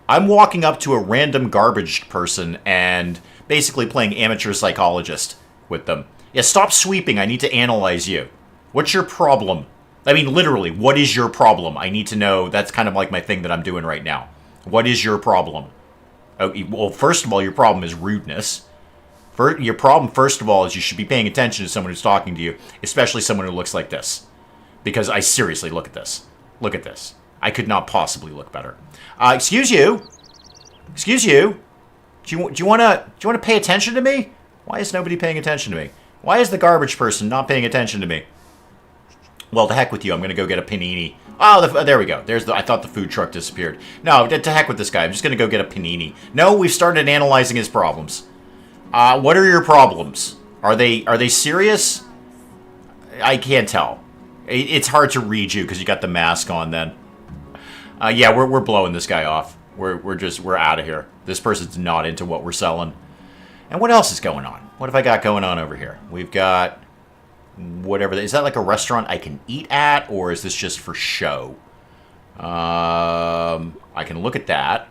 I'm walking up to a random garbage person and basically playing amateur psychologist with them. Yeah, stop sweeping. I need to analyze you. What's your problem? I mean, literally, what is your problem? I need to know. That's kind of like my thing that I'm doing right now. What is your problem? Oh, well, first of all, your problem is rudeness. Your problem, first of all, is you should be paying attention to someone who's talking to you, especially someone who looks like this. Because I seriously, look at this. Look at this. I could not possibly look better. Excuse you. Excuse you. Do you wanna pay attention to me? Why is nobody paying attention to me? Why is the garbage person not paying attention to me? Well, to heck with you. I'm gonna go get a panini. Oh, there we go. I thought the food truck disappeared. No, to heck with this guy. I'm just gonna go get a panini. No, we've started analyzing his problems. What are your problems? Are they serious? I can't tell. It's hard to read you because you got the mask on. Then, yeah, we're blowing this guy off. We're out of here. This person's not into what we're selling. And what else is going on? What have I got going on over here? We've got whatever. Is that like a restaurant I can eat at, or is this just for show? I can look at that.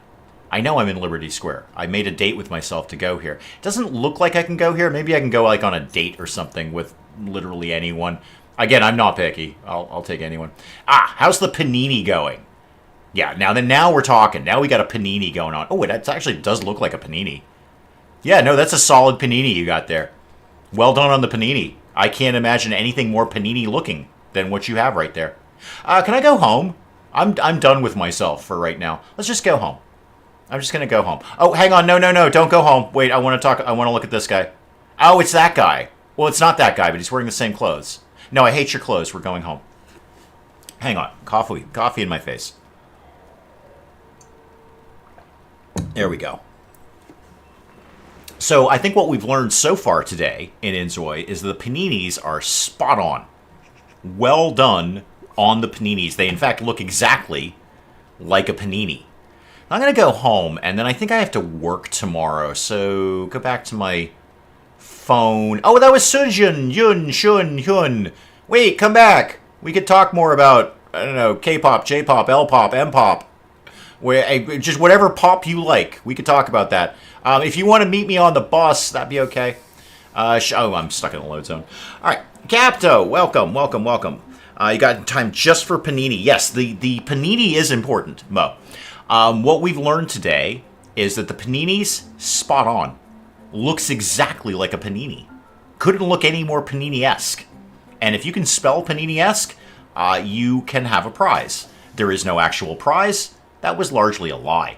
I know I'm in Liberty Square. I made a date with myself to go here. It doesn't look like I can go here. Maybe I can go like on a date or something with literally anyone. Again, I'm not picky. I'll take anyone. How's the panini going? Yeah, now we're talking. Now we got a panini going on. Oh, it actually does look like a panini. Yeah, no, that's a solid panini you got there. Well done on the panini. I can't imagine anything more panini looking than what you have right there. Can I go home? I'm done with myself for right now. Let's just go home. I'm just gonna go home. Oh, hang on. No, don't go home. Wait, I want to talk. I want to look at this guy. Oh, it's that guy. Well, it's not that guy, but he's wearing the same clothes. No, I hate your clothes. We're going home. Hang on. Coffee in my face. There we go. So I think what we've learned so far today in InZOI is the paninis are spot on. Well done on the paninis. They, in fact, look exactly like a panini. I'm going to go home, and then I think I have to work tomorrow. So go back to my phone. Oh, that was Sujun, Yun, Shun, Hyun. Wait, come back. We could talk more about, I don't know, K-pop, J-pop, L-pop, M-pop. Just whatever pop you like. We could talk about that. If you want to meet me on the bus, that'd be okay. Oh, I'm stuck in the load zone. All right, Capto, welcome. You got time just for panini. Yes, the panini is important, Mo. What we've learned today is that the panini's spot on. Looks exactly like a panini. Couldn't look any more panini-esque. And if you can spell panini-esque, you can have a prize. There is no actual prize. That was largely a lie.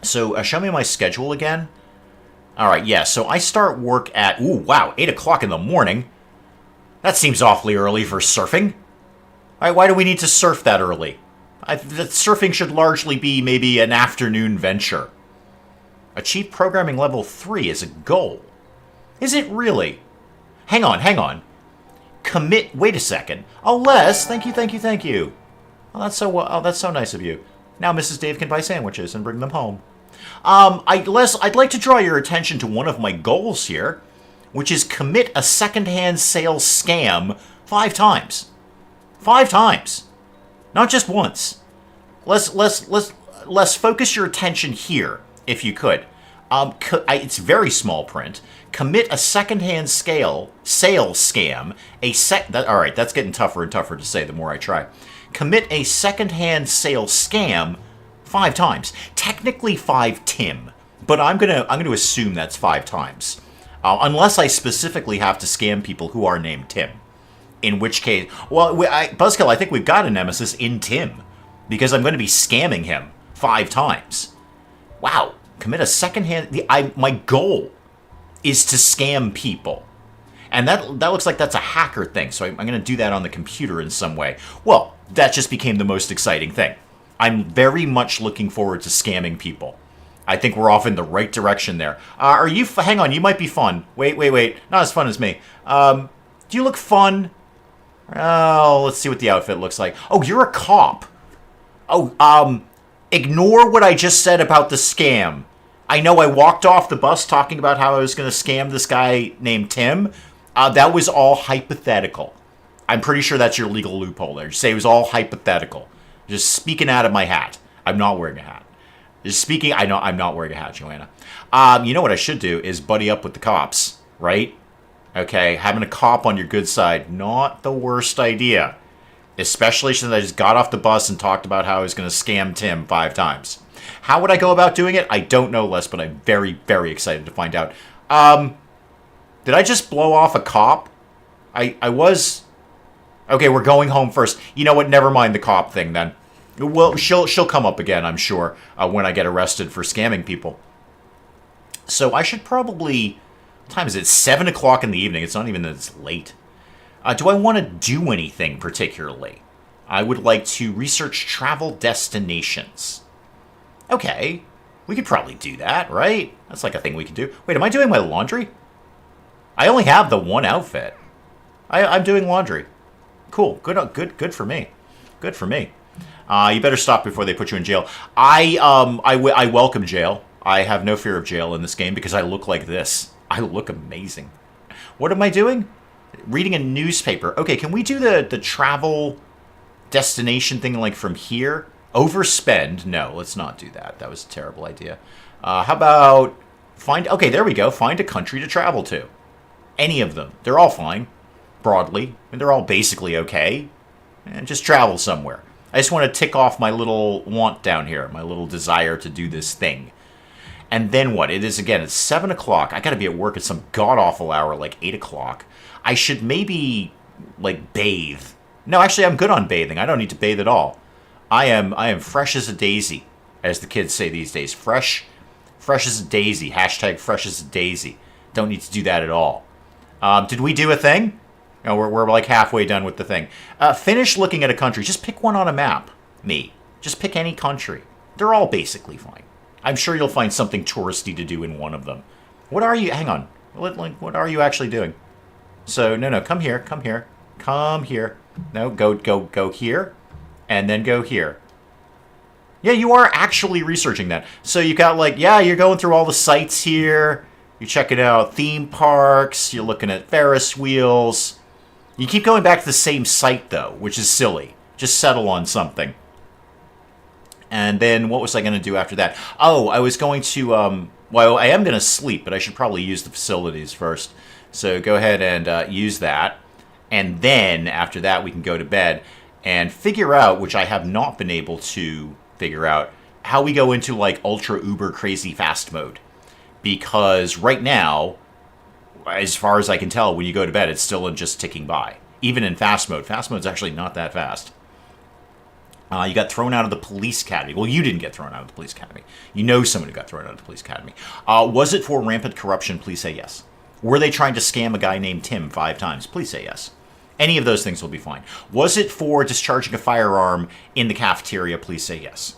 So, show me my schedule again. All right, yeah, so I start work at, 8 o'clock in the morning. That seems awfully early for surfing. All right, why do we need to surf that early? Surfing should largely be maybe an afternoon venture. Achieve programming level 3 is a goal. Is it really? Hang on. Commit, wait a second. Oh, Les, thank you. Oh, that's so nice of you. Now Mrs. Dave can buy sandwiches and bring them home. I'd like to draw your attention to one of my goals here, which is commit a secondhand sales scam 5 times. 5 times. Not just once. Let's focus your attention here, if you could. It's very small print. Commit a secondhand sales scam. All right, that's getting tougher and tougher to say the more I try. Commit a secondhand sales scam 5 times. Technically 5 Tim, but I'm gonna assume that's 5 times, unless I specifically have to scam people who are named Tim. In which case, well, Buzzkill, I think we've got a nemesis in Tim, because I'm going to be scamming him 5 times. Wow, commit a secondhand. My goal is to scam people. And that looks like that's a hacker thing, so I'm going to do that on the computer in some way. Well, that just became the most exciting thing. I'm very much looking forward to scamming people. I think we're off in the right direction there. Hang on, you might be fun. Wait. Not as fun as me. Do you look fun? Oh, let's see what the outfit looks like. Oh, you're a cop. Oh, ignore what I just said about the scam. I know I walked off the bus talking about how I was going to scam this guy named Tim. That was all hypothetical. I'm pretty sure that's your legal loophole there. Just say it was all hypothetical. Just speaking out of my hat. I'm not wearing a hat. Just speaking, I know I'm not wearing a hat, Joanna. You know what I should do is buddy up with the cops, right? Okay, having a cop on your good side, not the worst idea. Especially since I just got off the bus and talked about how I was going to scam Tim 5 times. How would I go about doing it? I don't know, Les, but I'm very, very excited to find out. Did I just blow off a cop? I was... Okay, we're going home first. You know what? Never mind the cop thing, then. Well, she'll come up again, I'm sure, when I get arrested for scamming people. So I should probably... What time is it? 7 o'clock in the evening. It's not even that it's late. Do I want to do anything particularly? I would like to research travel destinations. Okay. We could probably do that, right? That's like a thing we can do. Wait, am I doing my laundry? I only have the one outfit. I'm doing laundry. Cool. Good for me. Good for me. You better stop before they put you in jail. I welcome jail. I have no fear of jail in this game because I look like this. I look amazing. What am I doing? Reading a newspaper. Okay, can we do the travel destination thing like from here? Overspend? No, let's not do that. That was a terrible idea. How about find... Okay, there we go. Find a country to travel to. Any of them. They're all fine. Broadly. I mean, they're all basically okay. And just travel somewhere. I just want to tick off my little want down here. My little desire to do this thing. And then what? It is, again, it's 7 o'clock. I got to be at work at some god-awful hour, like 8 o'clock. I should maybe, like, bathe. No, actually, I'm good on bathing. I don't need to bathe at all. I am fresh as a daisy, as the kids say these days. Fresh as a daisy. Hashtag fresh as a daisy. Don't need to do that at all. Did we do a thing? No, we're like halfway done with the thing. Finish looking at a country. Just pick one on a map. Me. Just pick any country. They're all basically fine. I'm sure you'll find something touristy to do in one of them. What are you... Hang on. What are you actually doing? So, no, come here. Come here. No, go here. And then go here. Yeah, you are actually researching that. So you got like, yeah, you're going through all the sites here. You're checking out theme parks. You're looking at Ferris wheels. You keep going back to the same site, though, which is silly. Just settle on something. And then what was I going to do after that? Oh, I was going to, well, I am going to sleep, but I should probably use the facilities first. So go ahead and use that. And then after that, we can go to bed and figure out, which I have not been able to figure out, how we go into like ultra uber crazy fast mode. Because right now, as far as I can tell, when you go to bed, it's still just ticking by. Even in fast mode. Fast mode's actually not that fast. You got thrown out of the police academy. Well, you didn't get thrown out of the police academy. You know someone who got thrown out of the police academy. Was it for rampant corruption? Please say yes. Were they trying to scam a guy named Tim 5 times? Please say yes. Any of those things will be fine. Was it for discharging a firearm in the cafeteria? Please say yes.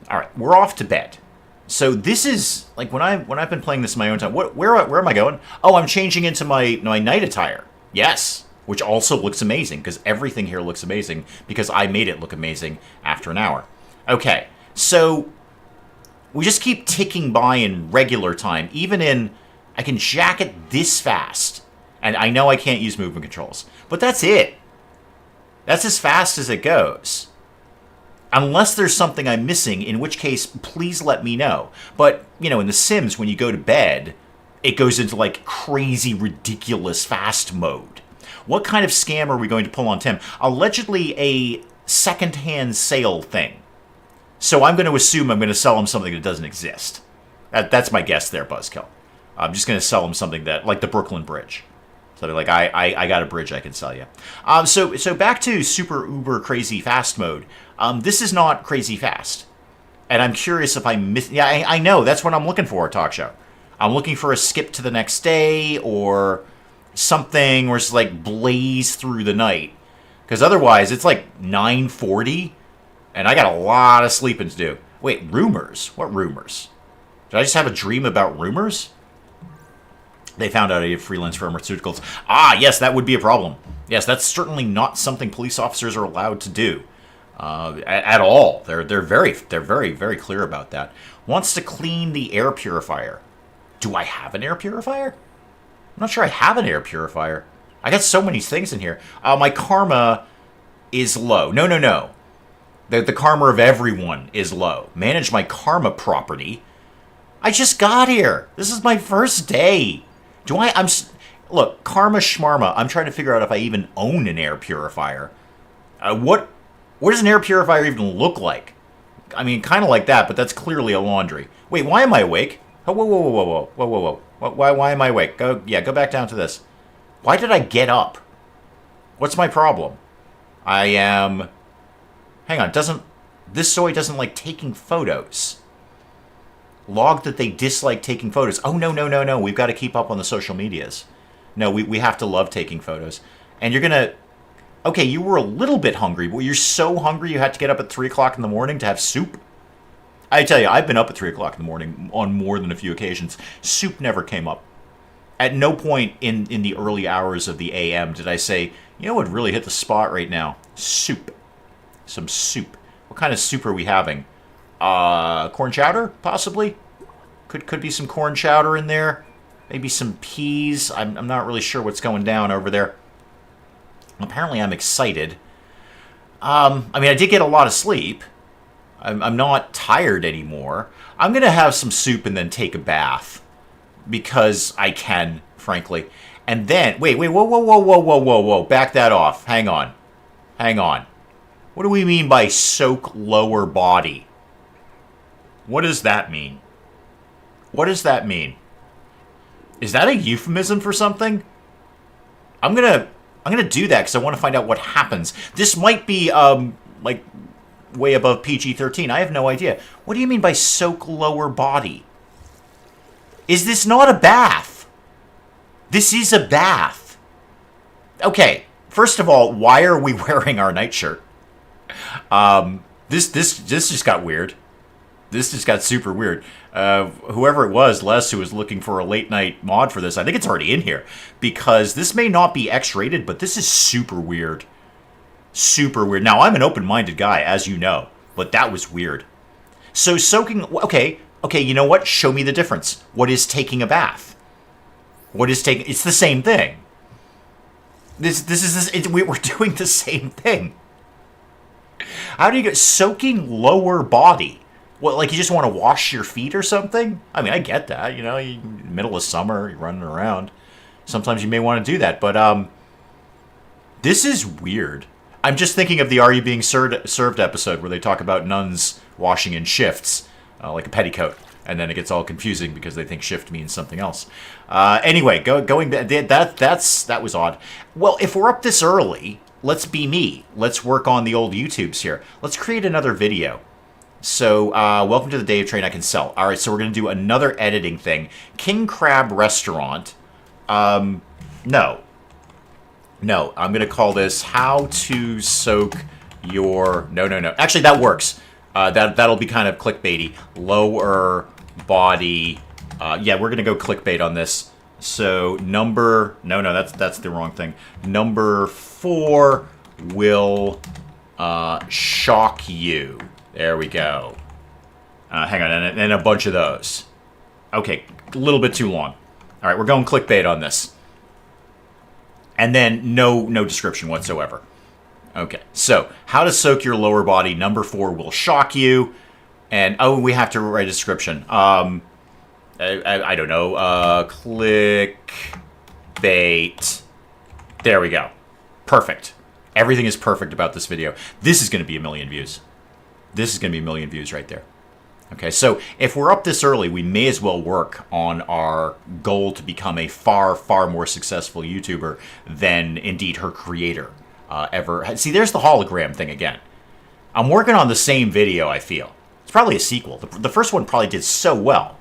All right, we're off to bed. So this is like when I've been playing this in my own time. Where am I going? Oh, I'm changing into my night attire. Yes, which also looks amazing because everything here looks amazing because I made it look amazing after an hour. Okay, so we just keep ticking by in regular time, even in I can jack it this fast. And I know I can't use movement controls. But that's it. That's as fast as it goes. Unless there's something I'm missing, in which case, please let me know. But, you know, in The Sims, when you go to bed, it goes into, like, crazy, ridiculous fast mode. What kind of scam are we going to pull on Tim? Allegedly a second-hand sale thing. So I'm going to assume I'm going to sell him something that doesn't exist. That's my guess there, Buzzkill. I'm just going to sell him something that, like the Brooklyn Bridge. So they're like, I got a bridge I can sell you. So back to super uber crazy fast mode. This is not crazy fast. And I'm curious if I miss... Yeah, I know. That's what I'm looking for, talk show. I'm looking for a skip to the next day or something where it's like blaze through the night. Because otherwise, it's like 9:40, and I got a lot of sleeping to do. Wait, rumors? What rumors? Did I just have a dream about rumors? They found out I have freelance pharmaceuticals. Ah, yes, that would be a problem. Yes, that's certainly not something police officers are allowed to do at all. They're very, very clear about that. Wants to clean the air purifier. Do I have an air purifier? I'm not sure I have an air purifier. I got so many things in here. My karma is low. No. The karma of everyone is low. Manage my karma property. I just got here. This is my first day. Look, karma schmarma, I'm trying to figure out if I even own an air purifier. What does an air purifier even look like? I mean, kind of like that, but that's clearly a laundry. Wait, why am I awake? Oh, whoa. Why am I awake? Go back down to this. Why did I get up? What's my problem? I am... Hang on, this Zoe doesn't like taking photos. Log that they dislike taking photos. Oh, no, no, no, no. We've got to keep up on the social medias. No, we have to love taking photos. And you're going to... Okay, you were a little bit hungry, but you're so hungry you had to get up at 3 o'clock in the morning to have soup? I tell you, I've been up at 3 o'clock in the morning on more than a few occasions. Soup never came up. At no point in the early hours of the AM did I say, you know what would really hit the spot right now? Soup. Some soup. What kind of soup are we having? Corn chowder, possibly? Could be some corn chowder in there. Maybe some peas. I'm not really sure what's going down over there. Apparently I'm excited. I mean, I did get a lot of sleep. I'm not tired anymore. I'm going to have some soup and then take a bath. Because I can, frankly. And then... Wait, whoa, whoa, whoa, whoa, whoa, whoa, whoa. Back that off. Hang on. Hang on. What do we mean by soak lower body? What does that mean? What does that mean? Is that a euphemism for something? I'm gonna do that because I want to find out what happens. This might be like way above PG-13. I have no idea. What do you mean by soak lower body? Is this not a bath? This is a bath. Okay, first of all, why are we wearing our nightshirt? This just got weird. This just got super weird. Whoever it was, Les, who was looking for a late night mod for this, I think it's already in here. Because this may not be X-rated, but this is super weird. Super weird. Now, I'm an open-minded guy, as you know. But that was weird. So soaking... Okay, you know what? Show me the difference. What is taking a bath? What is taking... It's the same thing. We're doing the same thing. How do you get... Soaking lower body... What, like you just want to wash your feet or something? I mean, I get that. You know, middle of summer, you're running around. Sometimes you may want to do that. But this is weird. I'm just thinking of the Are You Being Served episode where they talk about nuns washing in shifts, like a petticoat. And then it gets all confusing because they think shift means something else. Anyway, going back, that was odd. Well, if we're up this early, let's be me. Let's work on the old YouTubes here. Let's create another video. So, welcome to the day of Train I Can Sell. All right, so we're going to do another editing thing. King Crab Restaurant. No. No, I'm going to call this How to Soak Your... No. Actually, that works. That'll be kind of clickbaity. Lower body... yeah, we're going to go clickbait on this. So, number... No, that's the wrong thing. Number 4 will shock you. There we go. Hang on, and a bunch of those. Okay, a little bit too long. All right, we're going clickbait on this. And then no description whatsoever. Okay, so how to soak your lower body. Number 4 will shock you. And, oh, we have to write a description. I don't know. Clickbait. There we go. Perfect. Everything is perfect about this video. This is going to be 1 million views. This is going to be 1 million views right there. Okay, so if we're up this early, we may as well work on our goal to become a far, far more successful YouTuber than, indeed, her creator ever. See, there's the hologram thing again. I'm working on the same video, I feel. It's probably a sequel. The first one probably did so well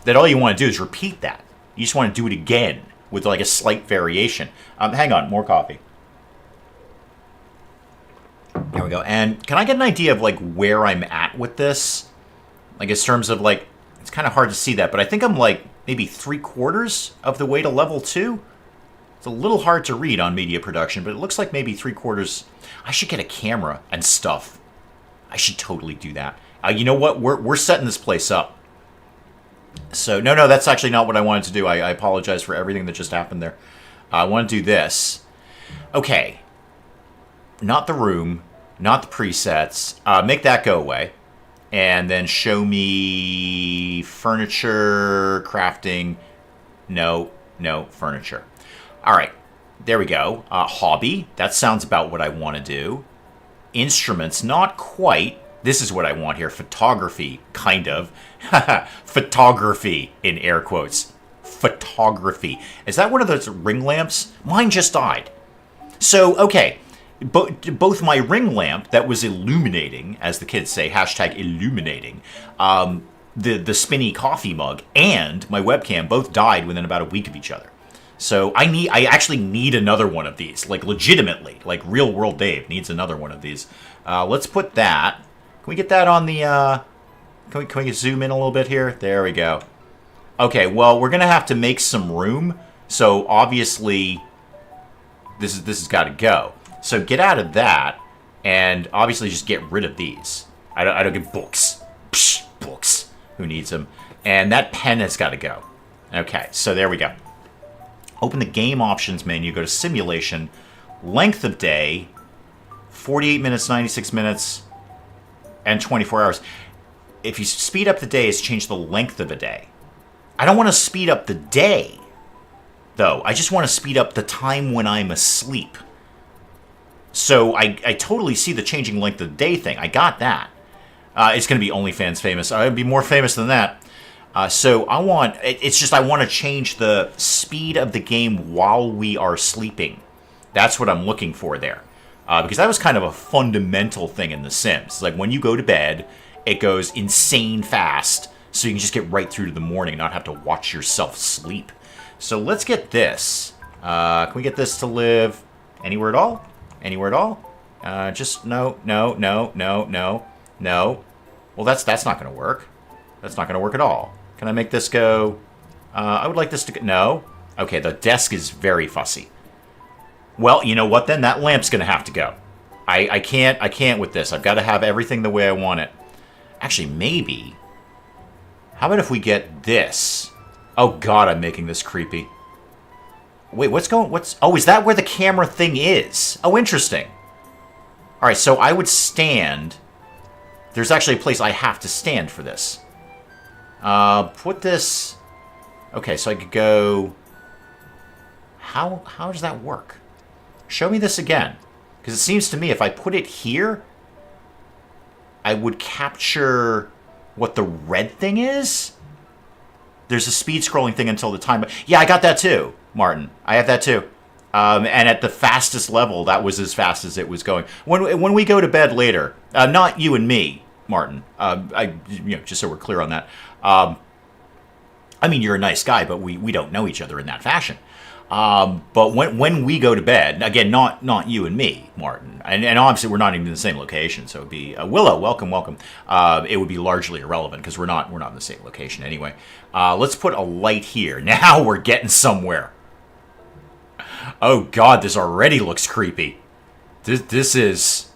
that all you want to do is repeat that. You just want to do it again with, like, a slight variation. Hang on, more coffee. There we go. And can I get an idea of, like, where I'm at with this? Like, in terms of, like, it's kind of hard to see that, but I think I'm, like, maybe 3/4 of the way to level 2. It's a little hard to read on media production, but it looks like maybe 3/4. I should get a camera and stuff. I should totally do that. You know what? We're setting this place up. So, no, that's actually not what I wanted to do. I apologize for everything that just happened there. I want to do this. Okay. Not the room. Not the presets. Make that go away. And then show me furniture, crafting. No, furniture. All right. There we go. Hobby. That sounds about what I want to do. Instruments. Not quite. This is what I want here. Photography. Kind of. Photography in air quotes. Photography. Is that one of those ring lamps? Mine just died. So, okay. Both my ring lamp that was illuminating, as the kids say, hashtag illuminating, the spinny coffee mug and my webcam both died within about a week of each other. So I actually need another one of these, like legitimately, like real world Dave needs another one of these. Let's put that. Can we get that on the? Can we zoom in a little bit here? There we go. Okay, well we're gonna have to make some room. So obviously, this has got to go. So get out of that, and obviously just get rid of these. I don't get books. Psh, books. Who needs them? And that pen has got to go. Okay, so there we go. Open the game options menu, go to simulation, length of day, 48 minutes, 96 minutes, and 24 hours. If you speed up the days, change the length of a day. I don't want to speed up the day, though. I just want to speed up the time when I'm asleep. So I totally see the changing length of the day thing. I got that. It's going to be OnlyFans famous. I'd be more famous than that. So I want to change the speed of the game while we are sleeping. That's what I'm looking for there. Because that was kind of a fundamental thing in The Sims. Like when you go to bed, it goes insane fast, so you can just get right through to the morning and not have to watch yourself sleep. So let's get this. Can we get this to live anywhere at all? Anywhere at all? Just no. Well, that's not going to work. That's not going to work at all. Can I make this go? I would like this to go. No. Okay, the desk is very fussy. Well, you know what then? That lamp's going to have to go. I can't with this. I've got to have everything the way I want it. Actually, maybe. How about if we get this? Oh God, I'm making this creepy. Wait, oh, is that where the camera thing is? Oh, interesting. All right, so I would stand. There's actually a place I have to stand for this. Put this. Okay, so I could go. How does that work? Show me this again, because it seems to me if I put it here, I would capture what the red thing is. There's a speed scrolling thing until the time. Yeah, I got that too, Martin. I have that too. And at the fastest level, that was as fast as it was going. When we go to bed later, not you and me, Martin. Just so we're clear on that. I mean, you're a nice guy, but we don't know each other in that fashion. But when we go to bed, again, not you and me, Martin, and obviously we're not even in the same location, so it'd be Willow, welcome. It would be largely irrelevant because we're not in the same location anyway. Let's put a light here. Now we're getting somewhere. Oh God, this already looks creepy. This is,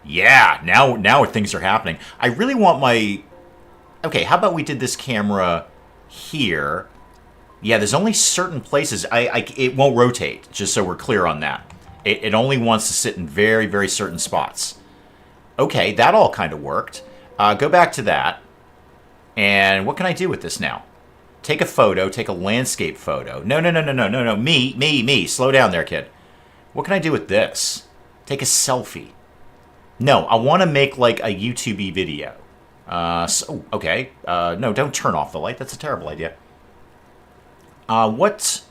yeah. Now things are happening. I really want my. Okay, how about we did this camera here? Yeah, there's only certain places. It won't rotate, just so we're clear on that. It only wants to sit in very, very certain spots. Okay, that all kind of worked. Go back to that. And what can I do with this now? Take a photo, take a landscape photo. No. Me. Slow down there, kid. What can I do with this? Take a selfie. No, I want to make like a YouTube video. Okay. No, don't turn off the light. That's a terrible idea. What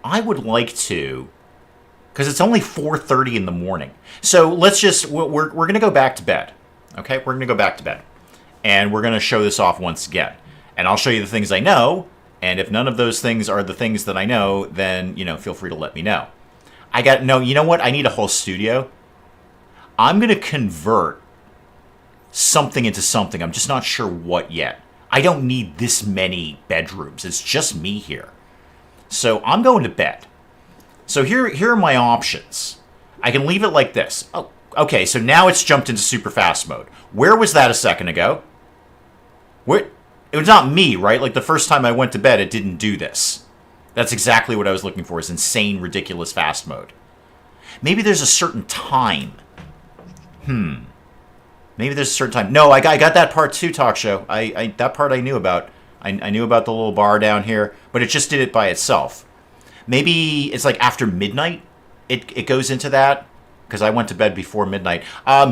I would like to, because it's only 4:30 in the morning. So let's just, we're going to go back to bed. Okay, we're going to go back to bed. And we're going to show this off once again. And I'll show you the things I know. And if none of those things are the things that I know, then, feel free to let me know. You know what? I need a whole studio. I'm going to convert something into something. I'm just not sure what yet. I don't need this many bedrooms. It's just me here. So I'm going to bed. So here are my options. I can leave it like this. Oh, okay, so now it's jumped into super fast mode. Where was that a second ago? It was not me, right? Like the first time I went to bed, it didn't do this. That's exactly what I was looking for, is insane, ridiculous fast mode. Maybe there's a certain time. Maybe there's a certain time. No, I got that part too, talk show. That part I knew about. I knew about the little bar down here, but it just did it by itself. Maybe it's like after midnight it goes into that, because I went to bed before midnight.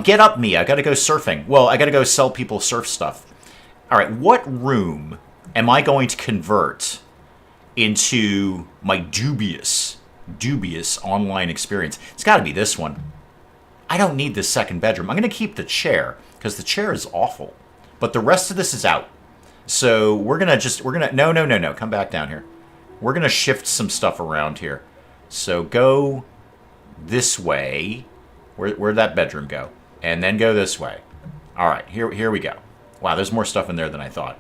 Get up, me. I got to go surfing. Well, I got to go sell people surf stuff. All right, what room am I going to convert into my dubious online experience? It's got to be this one. I don't need this second bedroom. I'm going to keep the chair, because the chair is awful. But the rest of this is out. So we're gonna no, come back down here. We're gonna shift some stuff around here. So go this way. Where'd that bedroom go? And then go this way. All right, here we go. Wow, there's more stuff in there than I thought.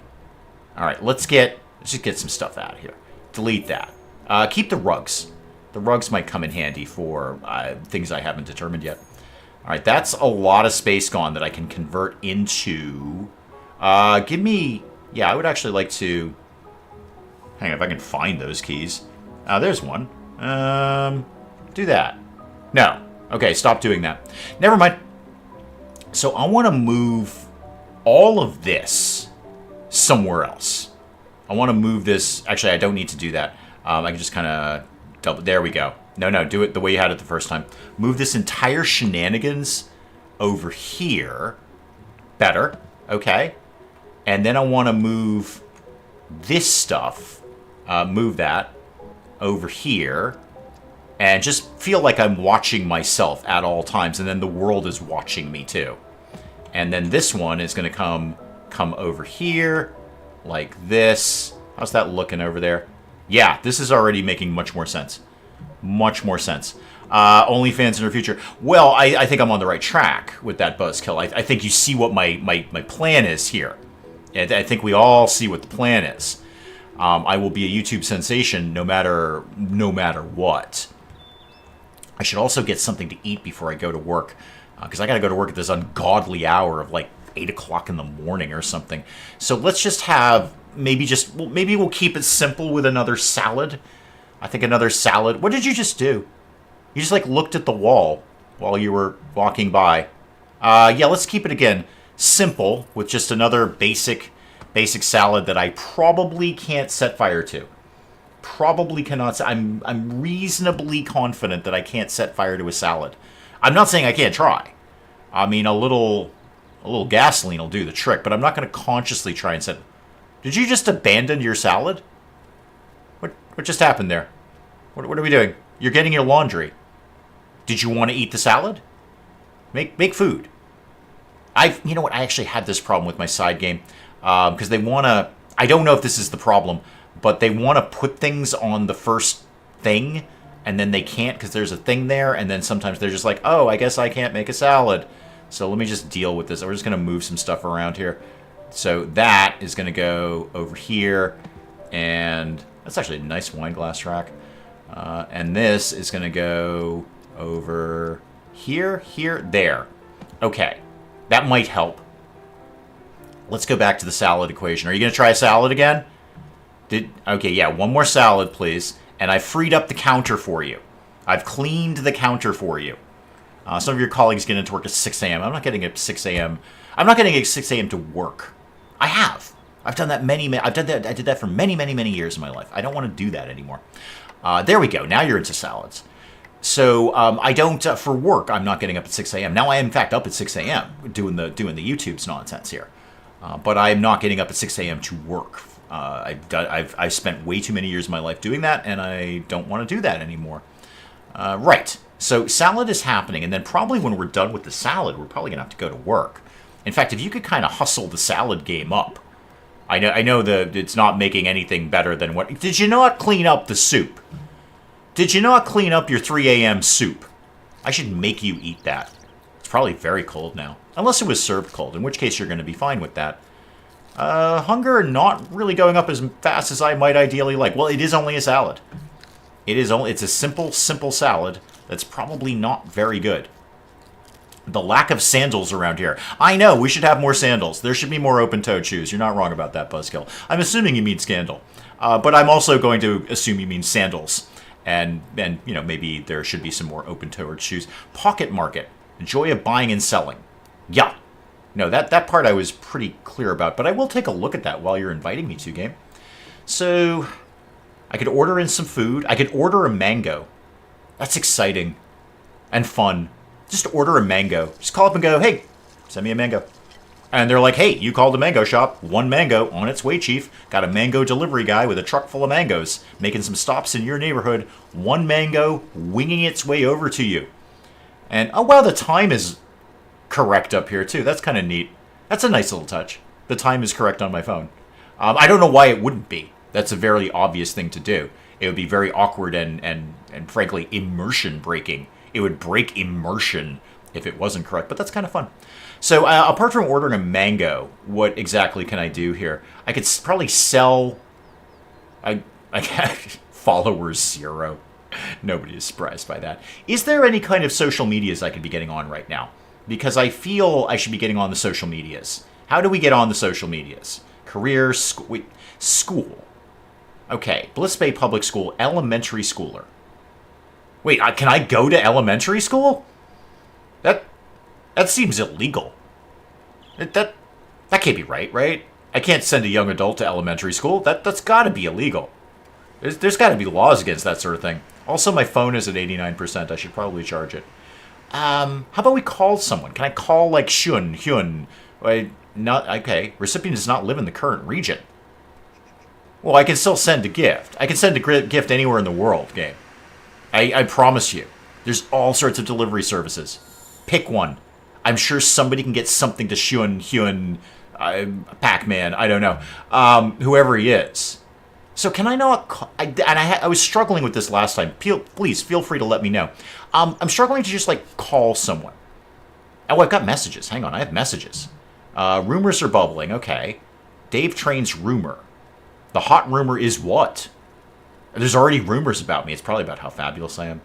All right, let's just get some stuff out of here. Delete that. Keep the rugs. The rugs might come in handy for things I haven't determined yet. All right, that's a lot of space gone that I can convert into. Give me. Yeah, I would actually like to. Hang on, if I can find those keys. There's one. Do that. No. Okay, stop doing that. Never mind. So I want to move all of this somewhere else. I want to move this. Actually, I don't need to do that. I can just kind of double. There we go. No, do it the way you had it the first time. Move this entire shenanigans over here. Better. Okay. And then I want to move this stuff. Move that over here. And just feel like I'm watching myself at all times. And then the world is watching me too. And then this one is going to come over here. Like this. How's that looking over there? Yeah, this is already making much more sense. Much more sense. OnlyFans in our future. Well, I think I'm on the right track with that buzzkill. I think you see what my plan is here. I think we all see what the plan is. I will be a YouTube sensation no matter what. I should also get something to eat before I go to work. Because I got to go to work at this ungodly hour of like 8 o'clock in the morning or something. So let's just have maybe we'll keep it simple with another salad. I think another salad. What did you just do? You just like looked at the wall while you were walking by. Yeah, let's keep it again simple with just another basic salad that I probably can't set fire to. Probably cannot. I'm reasonably confident that I can't set fire to a salad. I'm not saying I can't try. I mean, a little gasoline will do the trick, but I'm not going to consciously try and set. Did you just abandon your salad? What just happened there? What are we doing? You're getting your laundry. Did you want to eat the salad? Make food. You know what? I actually had this problem with my side game because they want to. I don't know if this is the problem, but they want to put things on the first thing, and then they can't because there's a thing there, and then sometimes they're just like, oh, I guess I can't make a salad. So let me just deal with this. We're just going to move some stuff around here. So that is going to go over here, and that's actually a nice wine glass rack. And this is going to go over here, there. Okay, that might help. Let's go back to the salad equation. Are you going to try a salad again? Okay, yeah, one more salad, please. And I freed up the counter for you. I've cleaned the counter for you. Some of your colleagues get into work at 6 a.m. I'm not getting up at 6 a.m. I'm not getting at 6 a.m. to work. I have. I've done that I did that for many, many, many years in my life. I don't want to do that anymore. There we go. Now you're into salads. So I don't, for work, I'm not getting up at 6 a.m. Now I am, in fact, up at 6 a.m. doing the YouTube's nonsense here. But I'm not getting up at 6 a.m. to work. I've spent way too many years of my life doing that, and I don't want to do that anymore. Right. So salad is happening, and then probably when we're done with the salad, we're probably going to have to go to work. In fact, if you could kind of hustle the salad game up. I know that it's not making anything better than what... Did you not clean up the soup? Did you not clean up your 3 a.m. soup? I should make you eat that. It's probably very cold now. Unless it was served cold, in which case you're going to be fine with that. Hunger not really going up as fast as I might ideally like. Well, it is only a salad. It's a simple salad that's probably not very good. The lack of sandals around here. I know, we should have more sandals. There should be more open-toed shoes. You're not wrong about that, Buzzkill. I'm assuming you mean scandal. But I'm also going to assume you mean sandals. And you know, maybe there should be some more open-toed shoes. Pocket market. Joy of buying and selling. Yeah. No, that part I was pretty clear about. But I will take a look at that while you're inviting me to, game. So, I could order in some food. I could order a mango. That's exciting. And fun. Just order a mango. Just call up and go, hey, send me a mango. And they're like, hey, you called a mango shop. 1 mango on its way, chief. Got a mango delivery guy with a truck full of mangoes. Making some stops in your neighborhood. 1 mango winging its way over to you. And, oh, wow, the time is correct up here, too. That's kind of neat. That's a nice little touch. The time is correct on my phone. I don't know why it wouldn't be. That's a very obvious thing to do. It would be very awkward and frankly, immersion breaking. It would break immersion if it wasn't correct, but that's kind of fun. So apart from ordering a mango, what exactly can I do here? I could probably sell... I followers 0. Nobody is surprised by that. Is there any kind of social medias I could be getting on right now? Because I feel I should be getting on the social medias. How do we get on the social medias? Career, school. Okay, Bliss Bay Public School, elementary schooler. Wait, can I go to elementary school? That seems illegal. That can't be right? I can't send a young adult to elementary school. That's got to be illegal. There's got to be laws against that sort of thing. Also, my phone is at 89%. I should probably charge it. How about we call someone? Can I call, like, Hyun? Okay. Recipient does not live in the current region. Well, I can still send a gift. I can send a gift anywhere in the world, game. I promise you. There's all sorts of delivery services. Pick one. I'm sure somebody can get something to Hyun, Pac-Man, I don't know. Whoever he is. So can I not... I was struggling with this last time. Please, feel free to let me know. I'm struggling to just, like, call someone. Oh, I've got messages. Hang on, I have messages. Rumors are bubbling. Okay. Dave Train's rumor. The hot rumor is what? There's already rumors about me. It's probably about how fabulous I am.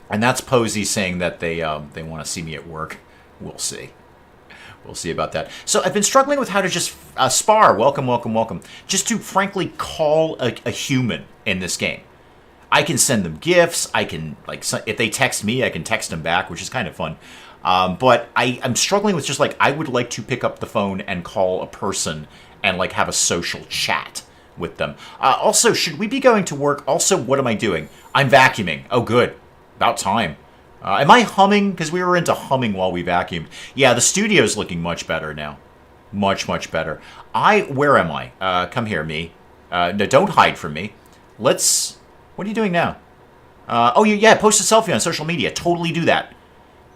And that's Posey saying that they want to see me at work. We'll see. We'll see about that. So I've been struggling with how to just spar. Welcome. Just to frankly call a human in this game. I can send them gifts. I can, like, if they text me, I can text them back, which is kind of fun. But I'm struggling with just, like, I would like to pick up the phone and call a person and, like, have a social chat with them. Also, should we be going to work? Also, what am I doing? I'm vacuuming. Oh, good. About time. Am I humming? Because we were into humming while we vacuumed. Yeah, the studio's looking much better now. Much better. Where am I? Come here, me. No, don't hide from me. What are you doing now? Oh, yeah, post a selfie on social media. Totally do that.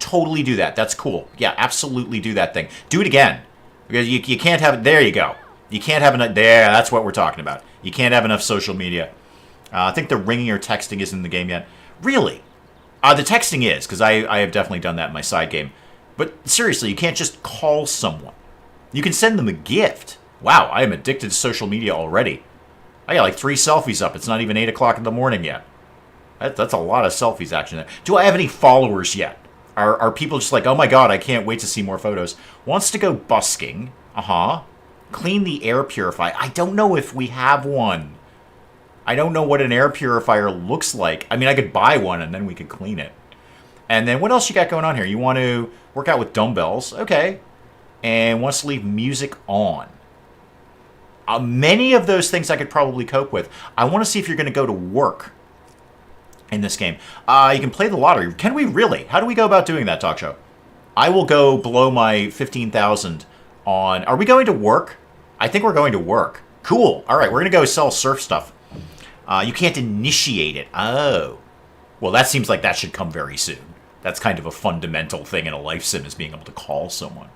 That's cool. Yeah, absolutely do that thing. Do it again. Because you can't have it. There you go. You can't have enough. There, that's what we're talking about. You can't have enough social media. I think the ringing or texting isn't in the game yet. Really? The texting is, because I have definitely done that in my side game. But seriously, you can't just call someone. You can send them a gift. Wow, I am addicted to social media already. I got like 3 selfies up. It's not even 8 o'clock in the morning yet. That's a lot of selfies action there. Do I have any followers yet? Are people just like, oh my god, I can't wait to see more photos. Wants to go busking. Clean the air purifier. I don't know if we have one. I don't know what an air purifier looks like. I mean, I could buy one and then we could clean it. And then what else you got going on here? You want to work out with dumbbells. Okay. And wants to leave music on. Many of those things I could probably cope with. I want to see if you're going to go to work in this game. You can play the lottery. Can we really? How do we go about doing that, talk show? I will go below my 15,000 on... Are we going to work? I think we're going to work. Cool. All right, we're going to go sell surf stuff. You can't initiate it. Oh. Well, that seems like that should come very soon. That's kind of a fundamental thing in a life sim, is being able to call someone.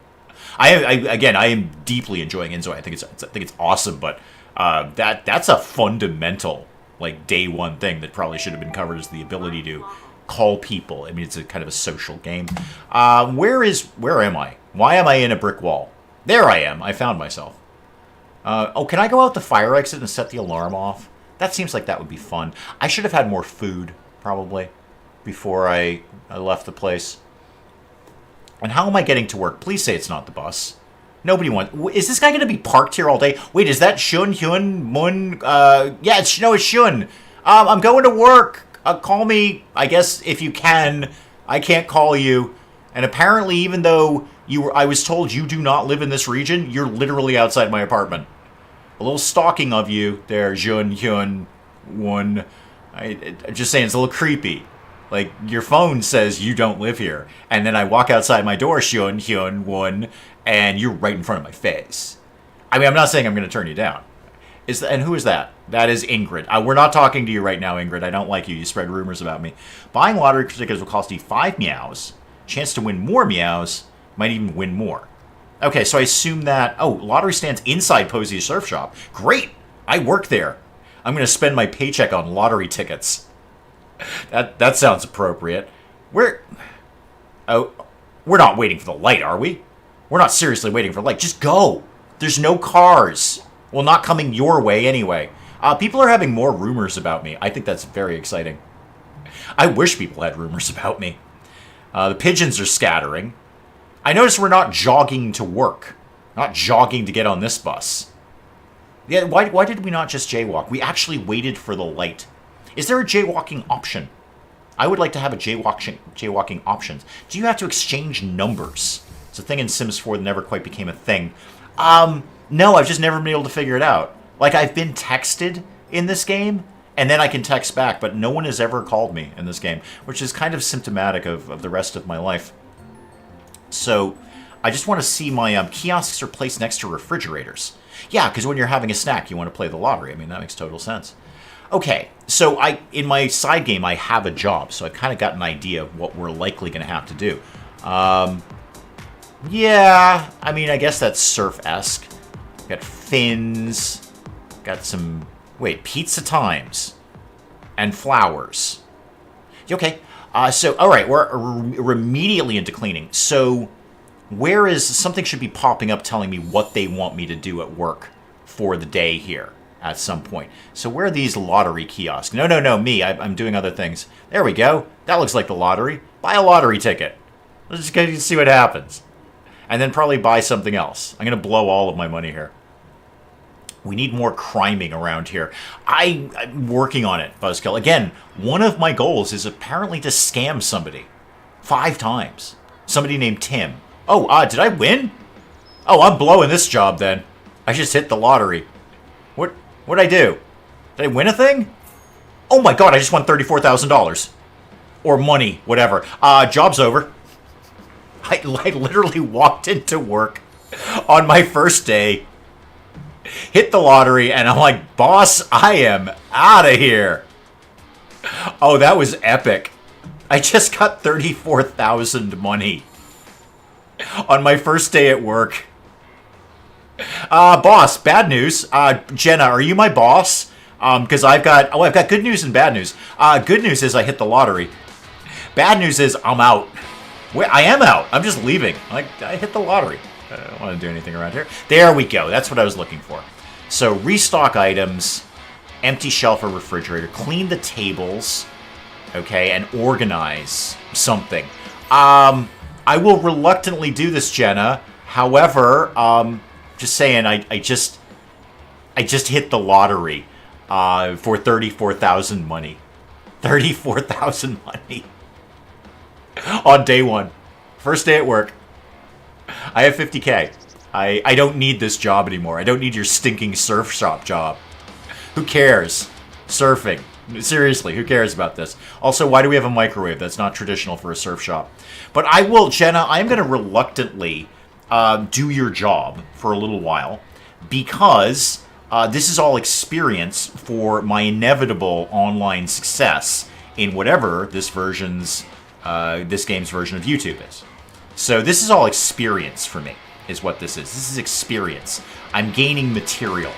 I am deeply enjoying InZOI. I think it's awesome, but that's a fundamental, like, day one thing that probably should have been covered, is the ability to call people. I mean, it's a kind of a social game. Where am I? Why am I in a brick wall? There I am. I found myself. Can I go out the fire exit and set the alarm off? That seems like that would be fun. I should have had more food, probably, before I left the place. And how am I getting to work? Please say it's not the bus. Nobody wants... Is this guy going to be parked here all day? Wait, is that Hyun, Moon? Yeah, it's Hyun. I'm going to work. Call me, I guess, if you can. I can't call you. And apparently, even though I was told you do not live in this region, you're literally outside my apartment. A little stalking of you there, Hyun, Won. I'm just saying, it's a little creepy. Like, your phone says you don't live here. And then I walk outside my door, Hyun, Won, and you're right in front of my face. I mean, I'm not saying I'm going to turn you down. And who is that? That is Ingrid. We're not talking to you right now, Ingrid. I don't like you. You spread rumors about me. Buying lottery tickets will cost you 5 meows. Chance to win more meows. Might even win more. Okay, so I assume that... Oh, lottery stands inside Posey's Surf Shop. Great! I work there. I'm going to spend my paycheck on lottery tickets. That sounds appropriate. Oh, we're not waiting for the light, are we? We're not seriously waiting for light. Just go. There's no cars. Well, not coming your way anyway. People are having more rumors about me. I think that's very exciting. I wish people had rumors about me. The pigeons are scattering. I notice we're not jogging to work. Not jogging to get on this bus. Yeah, why did we not just jaywalk? We actually waited for the light. Is there a jaywalking option? I would like to have a jaywalking option. Do you have to exchange numbers? It's a thing in Sims 4 that never quite became a thing. No, I've just never been able to figure it out. Like, I've been texted in this game, and then I can text back, but no one has ever called me in this game, which is kind of symptomatic of the rest of my life. So, I just want to see my kiosks are placed next to refrigerators. Yeah, because when you're having a snack, you want to play the lottery. I mean, that makes total sense. Okay, so in my side game, I have a job, so I've kind of got an idea of what we're likely going to have to do. Yeah, I mean, I guess that's surf-esque. Got fins, got some, pizza times, and flowers. Okay, so, all right, we're immediately into cleaning. So, where is, something should be popping up telling me what they want me to do at work for the day here. At some point. So where are these lottery kiosks? No, me. I'm doing other things. There we go. That looks like the lottery. Buy a lottery ticket. Let's just go see what happens. And then probably buy something else. I'm going to blow all of my money here. We need more criming around here. I'm working on it, Buzzkill. Again, one of my goals is apparently to scam somebody. 5 times. Somebody named Tim. Oh, did I win? Oh, I'm blowing this job then. I just hit the lottery. What'd I do? Did I win a thing? Oh my god, I just won $34,000. Or money, whatever. Job's over. I literally walked into work on my first day, hit the lottery, and I'm like, boss, I am out of here. Oh, that was epic. I just got $34,000 money on my first day at work. Boss, bad news. Jenna, are you my boss? Because I've got good news and bad news. Good news is I hit the lottery. Bad news is I'm out. Wait, I am out. I'm just leaving. I hit the lottery. I don't want to do anything around here. There we go. That's what I was looking for. So restock items, empty shelf or refrigerator, clean the tables, okay, and organize something. I will reluctantly do this, Jenna. However, just saying, I just hit the lottery for $34,000 money. $34,000 money on day 1, first day at work. I have $50K. I don't need this job anymore. I don't need your stinking surf shop job. Who cares? Surfing. Seriously, who cares about this? Also, why do we have a microwave? That's not traditional for a surf shop. But I will, Jenna. I'm going to reluctantly do your job for a little while, because this is all experience for my inevitable online success in whatever this game's version of YouTube is. So this is all experience for me, is what this is. This is experience. I'm gaining material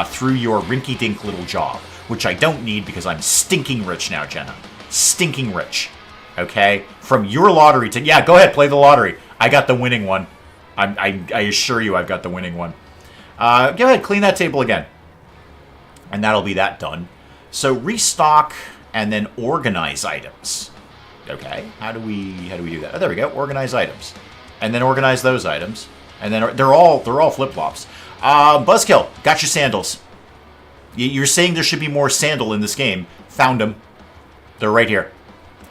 through your rinky-dink little job, which I don't need because I'm stinking rich now, Jenna. Stinking rich. Okay? From your lottery to... Yeah, go ahead, play the lottery. I got the winning one. I assure you I've got the winning one. Go ahead, clean that table again. And that'll be that done. So restock and then organize items. Okay, how do we do that? Oh, there we go, organize items. And then organize those items. And then they're all flip-flops. Buzzkill, got your sandals. You're saying there should be more sandal in this game. Found them. They're right here.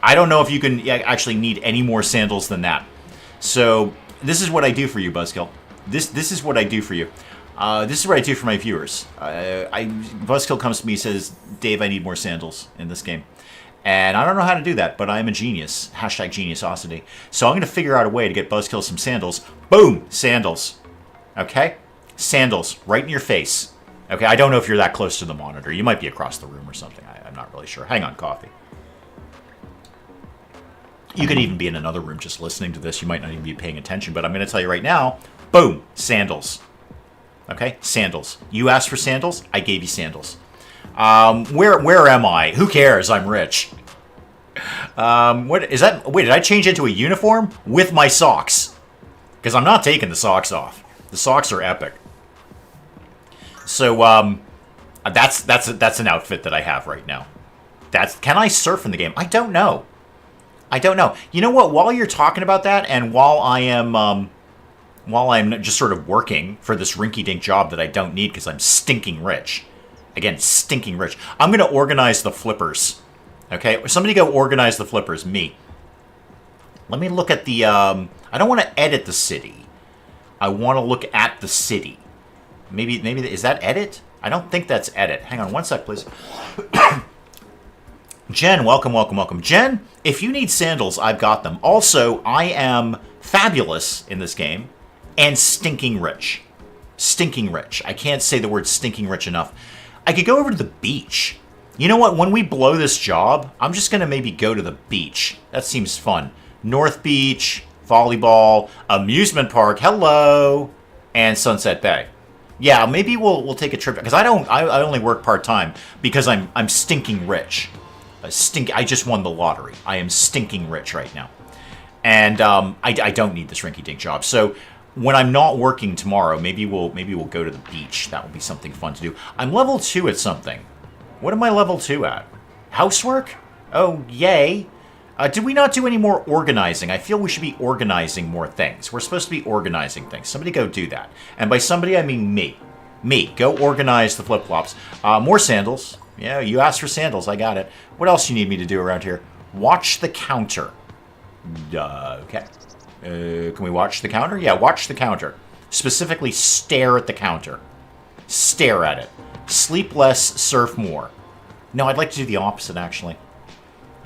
I don't know if you can actually need any more sandals than that. So... this is what I do for you, Buzzkill. This is what I do for you. This is what I do for my viewers. Buzzkill comes to me and says, Dave, I need more sandals in this game. And I don't know how to do that, but I'm a genius. Hashtag geniusosity. So I'm going to figure out a way to get Buzzkill some sandals. Boom! Sandals. Okay? Sandals. Right in your face. Okay, I don't know if you're that close to the monitor. You might be across the room or something. I'm not really sure. Hang on, coffee. You could even be in another room just listening to this. You might not even be paying attention, but I'm going to tell you right now, Boom. Sandals. Okay? Sandals. You asked for sandals? I gave you sandals. Where am I? Who cares? I'm rich. What is that? Wait, did I change into a uniform? With my socks. Because I'm not taking the socks off. The socks are epic. So, that's an outfit that I have right now. Can I surf in the game? I don't know. You know what? While you're talking about that, and while I'm just sort of working for this rinky-dink job that I don't need because I'm stinking rich. Again, stinking rich. I'm going to organize the flippers. Okay? Somebody go organize the flippers. Me. Let me look at the... I don't want to edit the city. I want to look at the city. Maybe is that edit? I don't think that's edit. Hang on one sec, please. Jen, welcome. Jen, if you need sandals, I've got them. Also, I am fabulous in this game and stinking rich. Stinking rich. I can't say the word stinking rich enough. I could go over to the beach. You know what? When we blow this job, I'm just going to maybe go to the beach. That seems fun. North Beach, volleyball, amusement park, hello, and Sunset Bay. Yeah, maybe we'll take a trip because I only work part-time because I'm stinking rich. I just won the lottery. I am stinking rich right now. And I don't need this rinky-dink job. So when I'm not working tomorrow, maybe we'll go to the beach. That will be something fun to do. I'm level 2 at something. What am I level 2 at? Housework? Oh, yay. Did we not do any more organizing? I feel we should be organizing more things. We're supposed to be organizing things. Somebody go do that. And by somebody, I mean me. Me. Go organize the flip-flops. More sandals. Yeah, you asked for sandals. I got it. What else you need me to do around here? Watch the counter. Okay. Can we watch the counter? Yeah, watch the counter. Specifically, stare at the counter. Stare at it. Sleep less, surf more. No, I'd like to do the opposite, actually.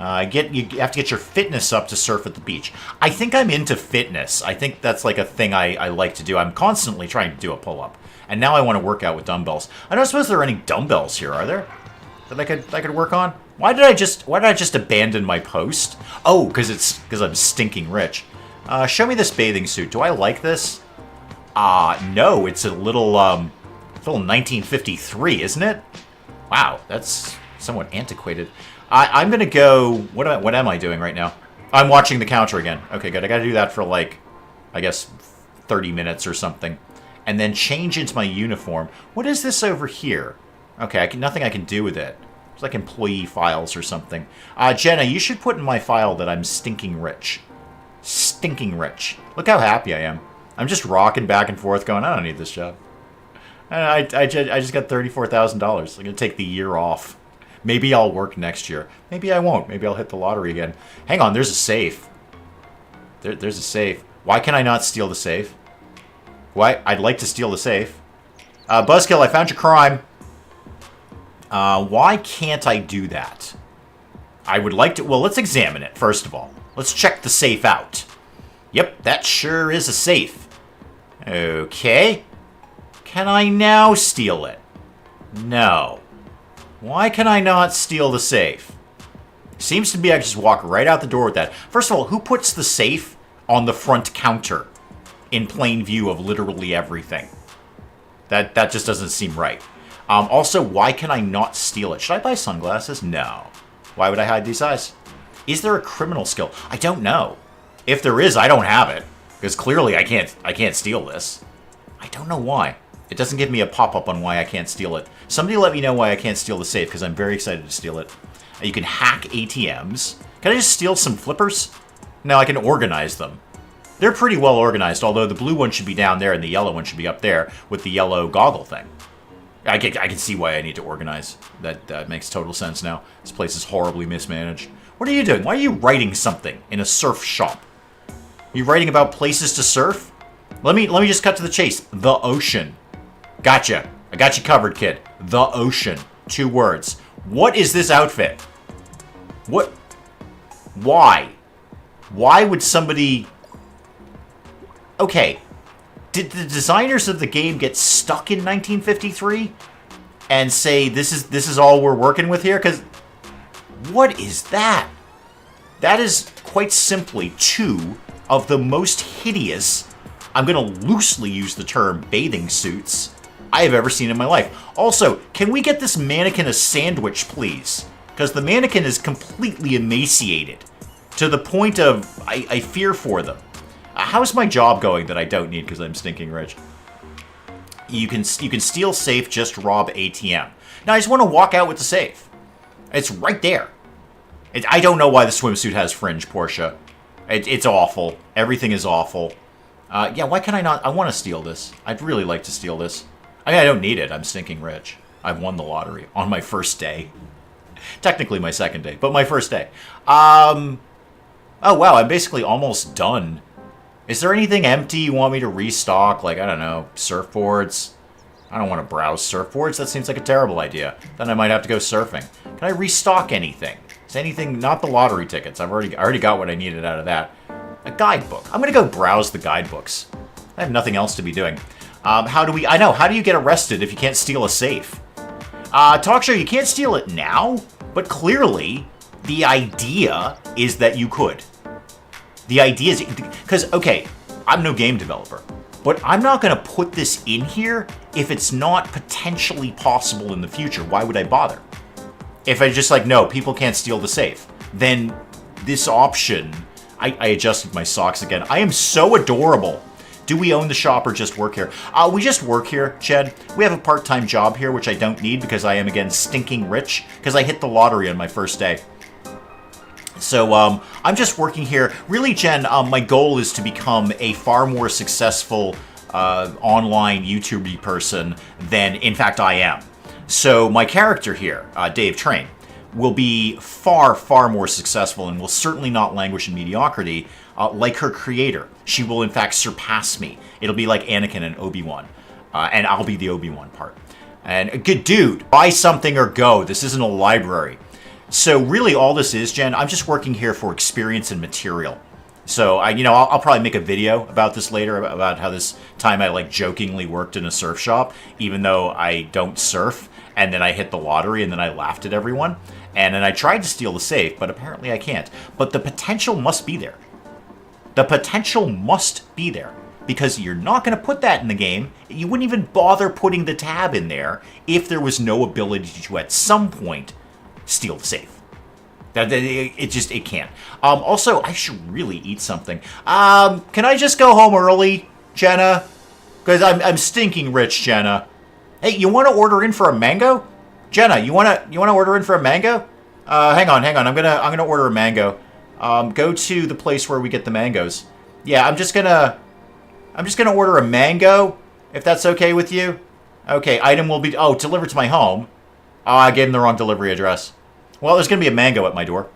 You have to get your fitness up to surf at the beach. I think I'm into fitness. I think that's like a thing I like to do. I'm constantly trying to do a pull-up. And now I want to work out with dumbbells. I don't suppose there are any dumbbells here, are there? That I could work on? Why did I just abandon my post? Oh, because I'm stinking rich. Show me this bathing suit. Do I like this? No, it's a little 1953, isn't it? Wow, that's somewhat antiquated. I'm gonna go. What am I doing right now? I'm watching the counter again. Okay, good. I gotta do that for like, I guess, 30 minutes or something, and then change into my uniform. What is this over here? Okay, nothing I can do with it. It's like employee files or something. Jenna, you should put in my file that I'm stinking rich. Stinking rich. Look how happy I am. I'm just rocking back and forth going, I don't need this job. I just got $34,000. I'm going to take the year off. Maybe I'll work next year. Maybe I won't. Maybe I'll hit the lottery again. Hang on, there's a safe. There's a safe. Why can I not steal the safe? Why? I'd like to steal the safe. Buzzkill, I found your crime. Why can't I do that? I would like to... Well, let's examine it, first of all. Let's check the safe out. Yep, that sure is a safe. Okay. Can I now steal it? No. Why can I not steal the safe? Seems to be I can just walk right out the door with that. First of all, who puts the safe on the front counter in plain view of literally everything? That just doesn't seem right. Also, why can I not steal it? Should I buy sunglasses? No. Why would I hide these eyes? Is there a criminal skill? I don't know. If there is, I don't have it. Because clearly I can't steal this. I don't know why. It doesn't give me a pop-up on why I can't steal it. Somebody let me know why I can't steal the safe, because I'm very excited to steal it. You can hack ATMs. Can I just steal some flippers? No, I can organize them. They're pretty well organized, although the blue one should be down there and the yellow one should be up there with the yellow goggle thing. I can see why I need to organize. That makes total sense now. This place is horribly mismanaged. What are you doing? Why are you writing something in a surf shop? Are you writing about places to surf? Let me just cut to the chase. The ocean. Gotcha. I got you covered, kid. The ocean. 2 words. What is this outfit? What? Why? Why would somebody... Okay. Did the designers of the game get stuck in 1953 and say this is all we're working with here? Because what is that? That is quite simply 2 of the most hideous I'm going to loosely use the term bathing suits I have ever seen in my life. Also, can we get this mannequin a sandwich, please? Because the mannequin is completely emaciated to the point of I fear for them. How's my job going that I don't need because I'm stinking rich? You can steal safe, just rob ATM. Now, I just want to walk out with the safe. It's right there. I don't know why the swimsuit has fringe, Portia. It's awful. Everything is awful. Yeah, why can I not? I want to steal this. I'd really like to steal this. I mean, I don't need it. I'm stinking rich. I've won the lottery on my first day. Technically my second day, but my first day. Oh, wow, I'm basically almost done. Is there anything empty you want me to restock? Like, I don't know, surfboards? I don't want to browse surfboards. That seems like a terrible idea. Then I might have to go surfing. Can I restock anything? Is anything, not the lottery tickets. I already got what I needed out of that. A guidebook. I'm going to go browse the guidebooks. I have nothing else to be doing. How do you get arrested if you can't steal a safe? Talk show, you can't steal it now, but clearly the idea is that you could. The idea is, because, okay, I'm no game developer, but I'm not going to put this in here if it's not potentially possible in the future. Why would I bother? If I just like, no, people can't steal the safe, then this option, I adjusted my socks again. I am so adorable. Do we own the shop or just work here? We just work here, Chad. We have a part-time job here, which I don't need because I am, again, stinking rich because I hit the lottery on my first day. So, I'm just working here. Really, Jen, my goal is to become a far more successful online YouTube person than, in fact, I am. So, my character here, Dave Train, will be far, far more successful and will certainly not languish in mediocrity like her creator. She will, in fact, surpass me. It'll be like Anakin and Obi-Wan. And I'll be the Obi-Wan part. And, good dude, buy something or go. This isn't a library. So really all this is, Jen, I'm just working here for experience and material. So, I'll probably make a video about this later, about how this time I, like, jokingly worked in a surf shop, even though I don't surf, and then I hit the lottery, and then I laughed at everyone. And then I tried to steal the safe, but apparently I can't. But the potential must be there. The potential must be there. Because you're not going to put that in the game. You wouldn't even bother putting the tab in there if there was no ability to, at some point, steal the safe. It can't. Also, I should really eat something. Can I just go home early, Jenna? Because I'm stinking rich, Jenna. Hey, you want to order in for a mango? Jenna, you wanna order in for a mango? Hang on. I'm gonna order a mango. Go to the place where we get the mangoes. Yeah, I'm just gonna order a mango, if that's okay with you. Okay, item will be delivered to my home. I gave him the wrong delivery address. Well, there's going to be a mango at my door.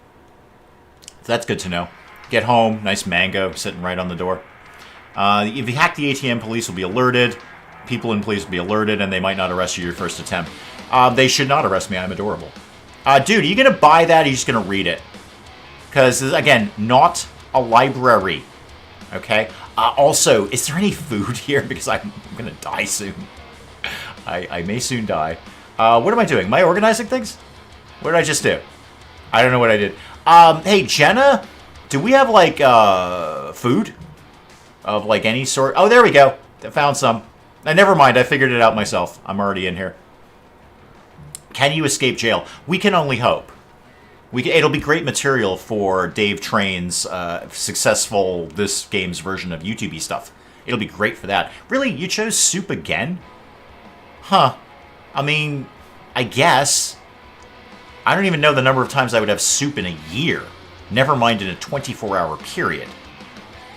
That's good to know. Get home, nice mango sitting right on the door. If you hack the ATM, police will be alerted. People in police will be alerted, and they might not arrest you your first attempt. They should not arrest me. I'm adorable. Dude, are you going to buy that, or are you just going to read it? Because, again, not a library. Okay? Also, is there any food here? Because I'm going to die soon. I may soon die. What am I doing? Am I organizing things? What did I just do? I don't know what I did. Hey, Jenna, do we have, like, food? Of, like, any sort? Oh, there we go. I found some. Never mind, I figured it out myself. I'm already in here. Can you escape jail? We can only hope. It'll be great material for Dave Train's successful this game's version of YouTube-y stuff. It'll be great for that. Really, you chose soup again? Huh. I mean, I guess. I don't even know the number of times I would have soup in a year. Never mind in a 24-hour period.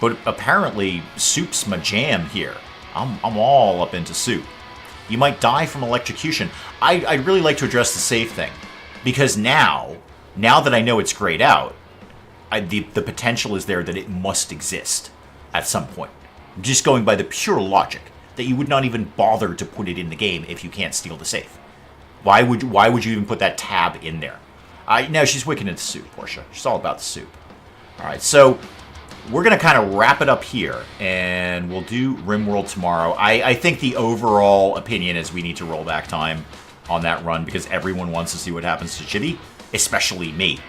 But apparently, soup's my jam here. I'm all up into soup. You might die from electrocution. I'd really like to address the safe thing. Because now that I know it's grayed out, the potential is there that it must exist at some point. Just going by the pure logic that you would not even bother to put it in the game if you can't steal the safe. Why would you even put that tab in there? No, she's wicked into soup, Portia. She's all about the soup. All right, so we're going to kind of wrap it up here, and we'll do RimWorld tomorrow. I think the overall opinion is we need to roll back time on that run because everyone wants to see what happens to Chibi, especially me.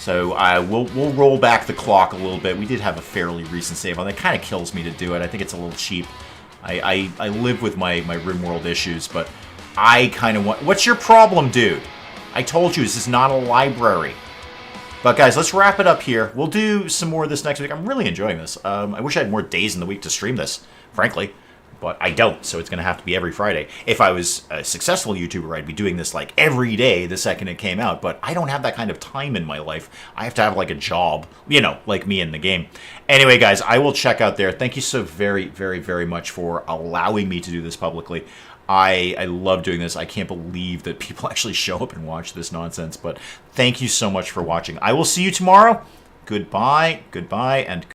So we'll roll back the clock a little bit. We did have a fairly recent save on. It kind of kills me to do it. I think it's a little cheap. I live with my RimWorld issues, but I kind of want... What's your problem, dude? I told you, this is not a library. But guys, let's wrap it up here. We'll do some more of this next week. I'm really enjoying this. I wish I had more days in the week to stream this, frankly. But I don't, so it's going to have to be every Friday. If I was a successful YouTuber, I'd be doing this like every day the second it came out. But I don't have that kind of time in my life. I have to have like a job, you know, like me in the game. Anyway, guys, I will check out there. Thank you so very, very, very much for allowing me to do this publicly. I love doing this. I can't believe that people actually show up and watch this nonsense. But thank you so much for watching. I will see you tomorrow. Goodbye, goodbye, and